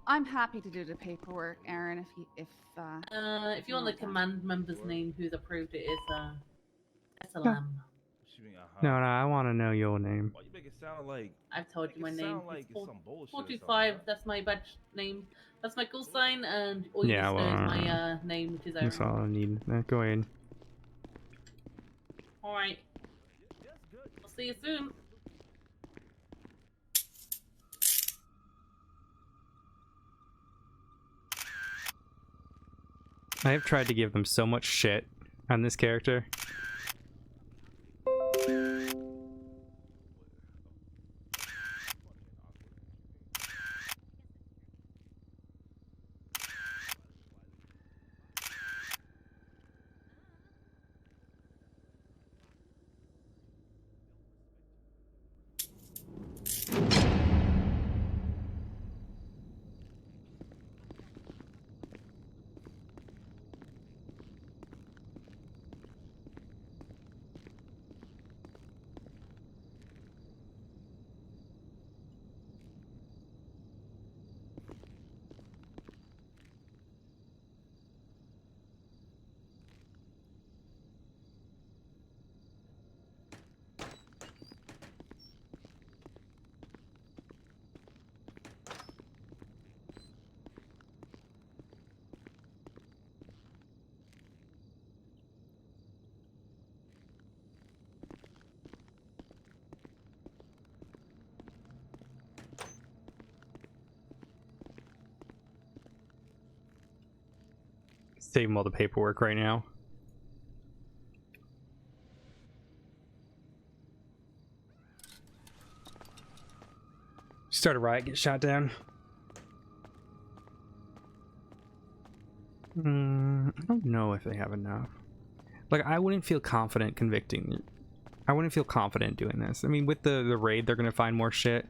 I'm happy to do the paperwork, Aaron. If you want the command member's name who's approved it is SLM. No, I want to know your name. Why you make it sound like I've told you my name. sound like it's some bullshit or something, 425. That's my badge name. That's my call sign, and all you Yeah, need to know is well, my name, which is Aaron. that's all I need. Go ahead. All right. I'll see you soon. I have tried to give them so much shit on this character. Save them all the paperwork right now. Start a riot, get shot down. I don't know if they have enough. Like, I wouldn't feel confident convicting. I wouldn't feel confident doing this. I mean, with the raid, they're gonna find more shit.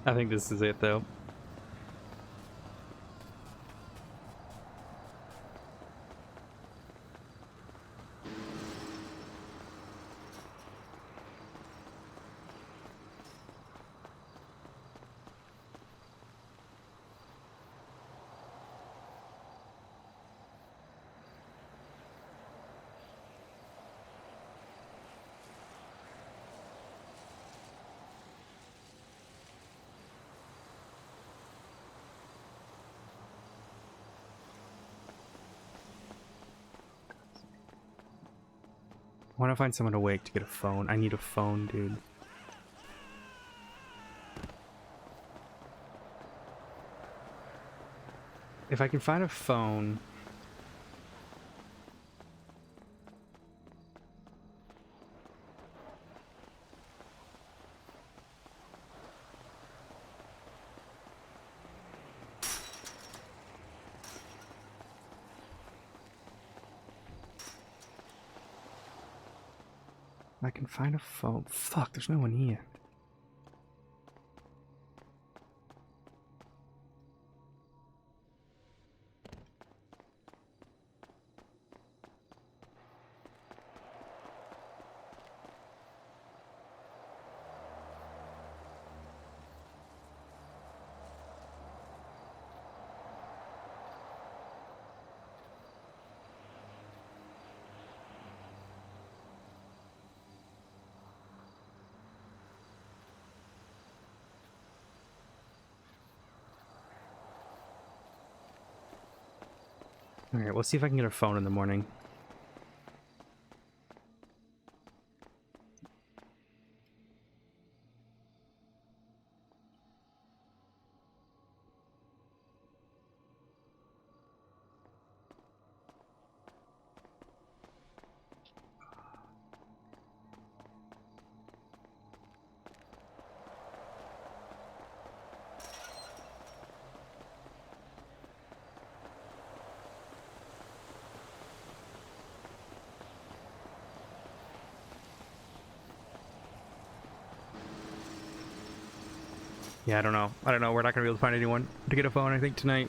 I think this is it, though. I want to find someone awake to get a phone. I need a phone, dude. If I can find a phone... I can find a phone. Fuck, there's no one here. Alright, we'll see if I can get a phone in the morning. Yeah, I don't know. I don't know. We're not gonna be able to find anyone to get a phone, I think, tonight.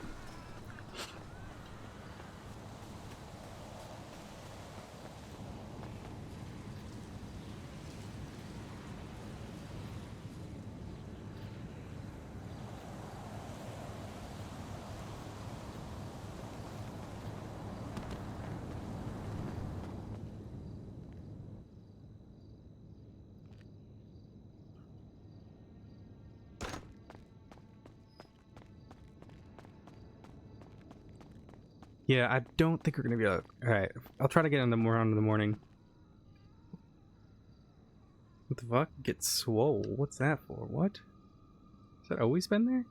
Yeah, I don't think we're gonna be able to... Alright, I'll try to get in the more in the morning. What the fuck? Get swole? What's that for? What? Has that always been there?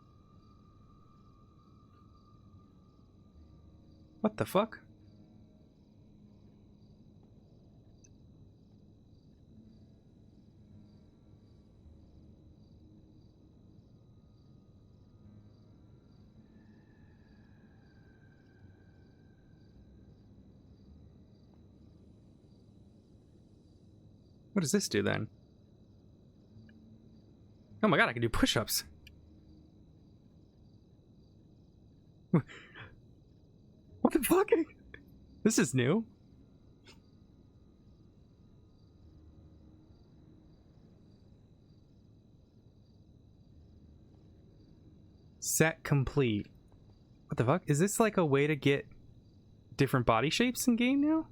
What the fuck? What does this do then? Oh my god, I can do push-ups. What the fuck? This is new. Set complete. What the fuck? Is this like a way to get different body shapes in game now?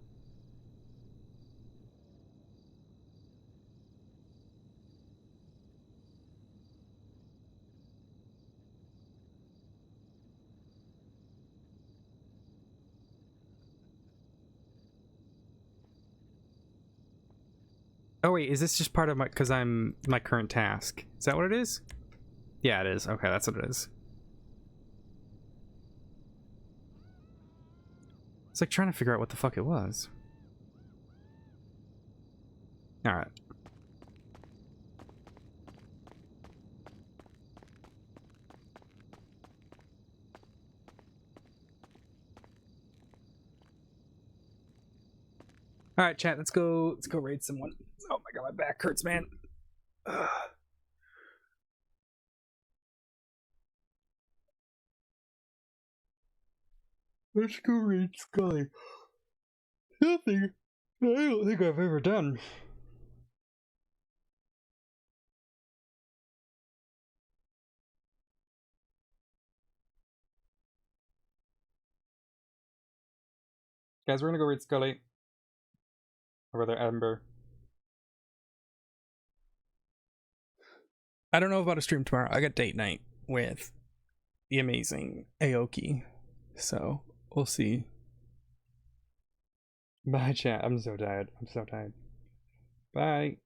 Oh wait, is this just part of my, because I'm my current task? Is that what it is? Yeah, it is. Okay, that's what it is. It's like trying to figure out what the fuck it was. Alright. Alright, chat, let's go raid someone. Oh my god, my back hurts, man. Ugh. Let's go raid Scully. Nothing I don't think I've ever done. Guys, we're gonna go raid Scully. Or rather, Amber. I don't know about a stream tomorrow. I got date night with the amazing Aoki. So, we'll see. Bye, chat. I'm so tired. I'm so tired. Bye.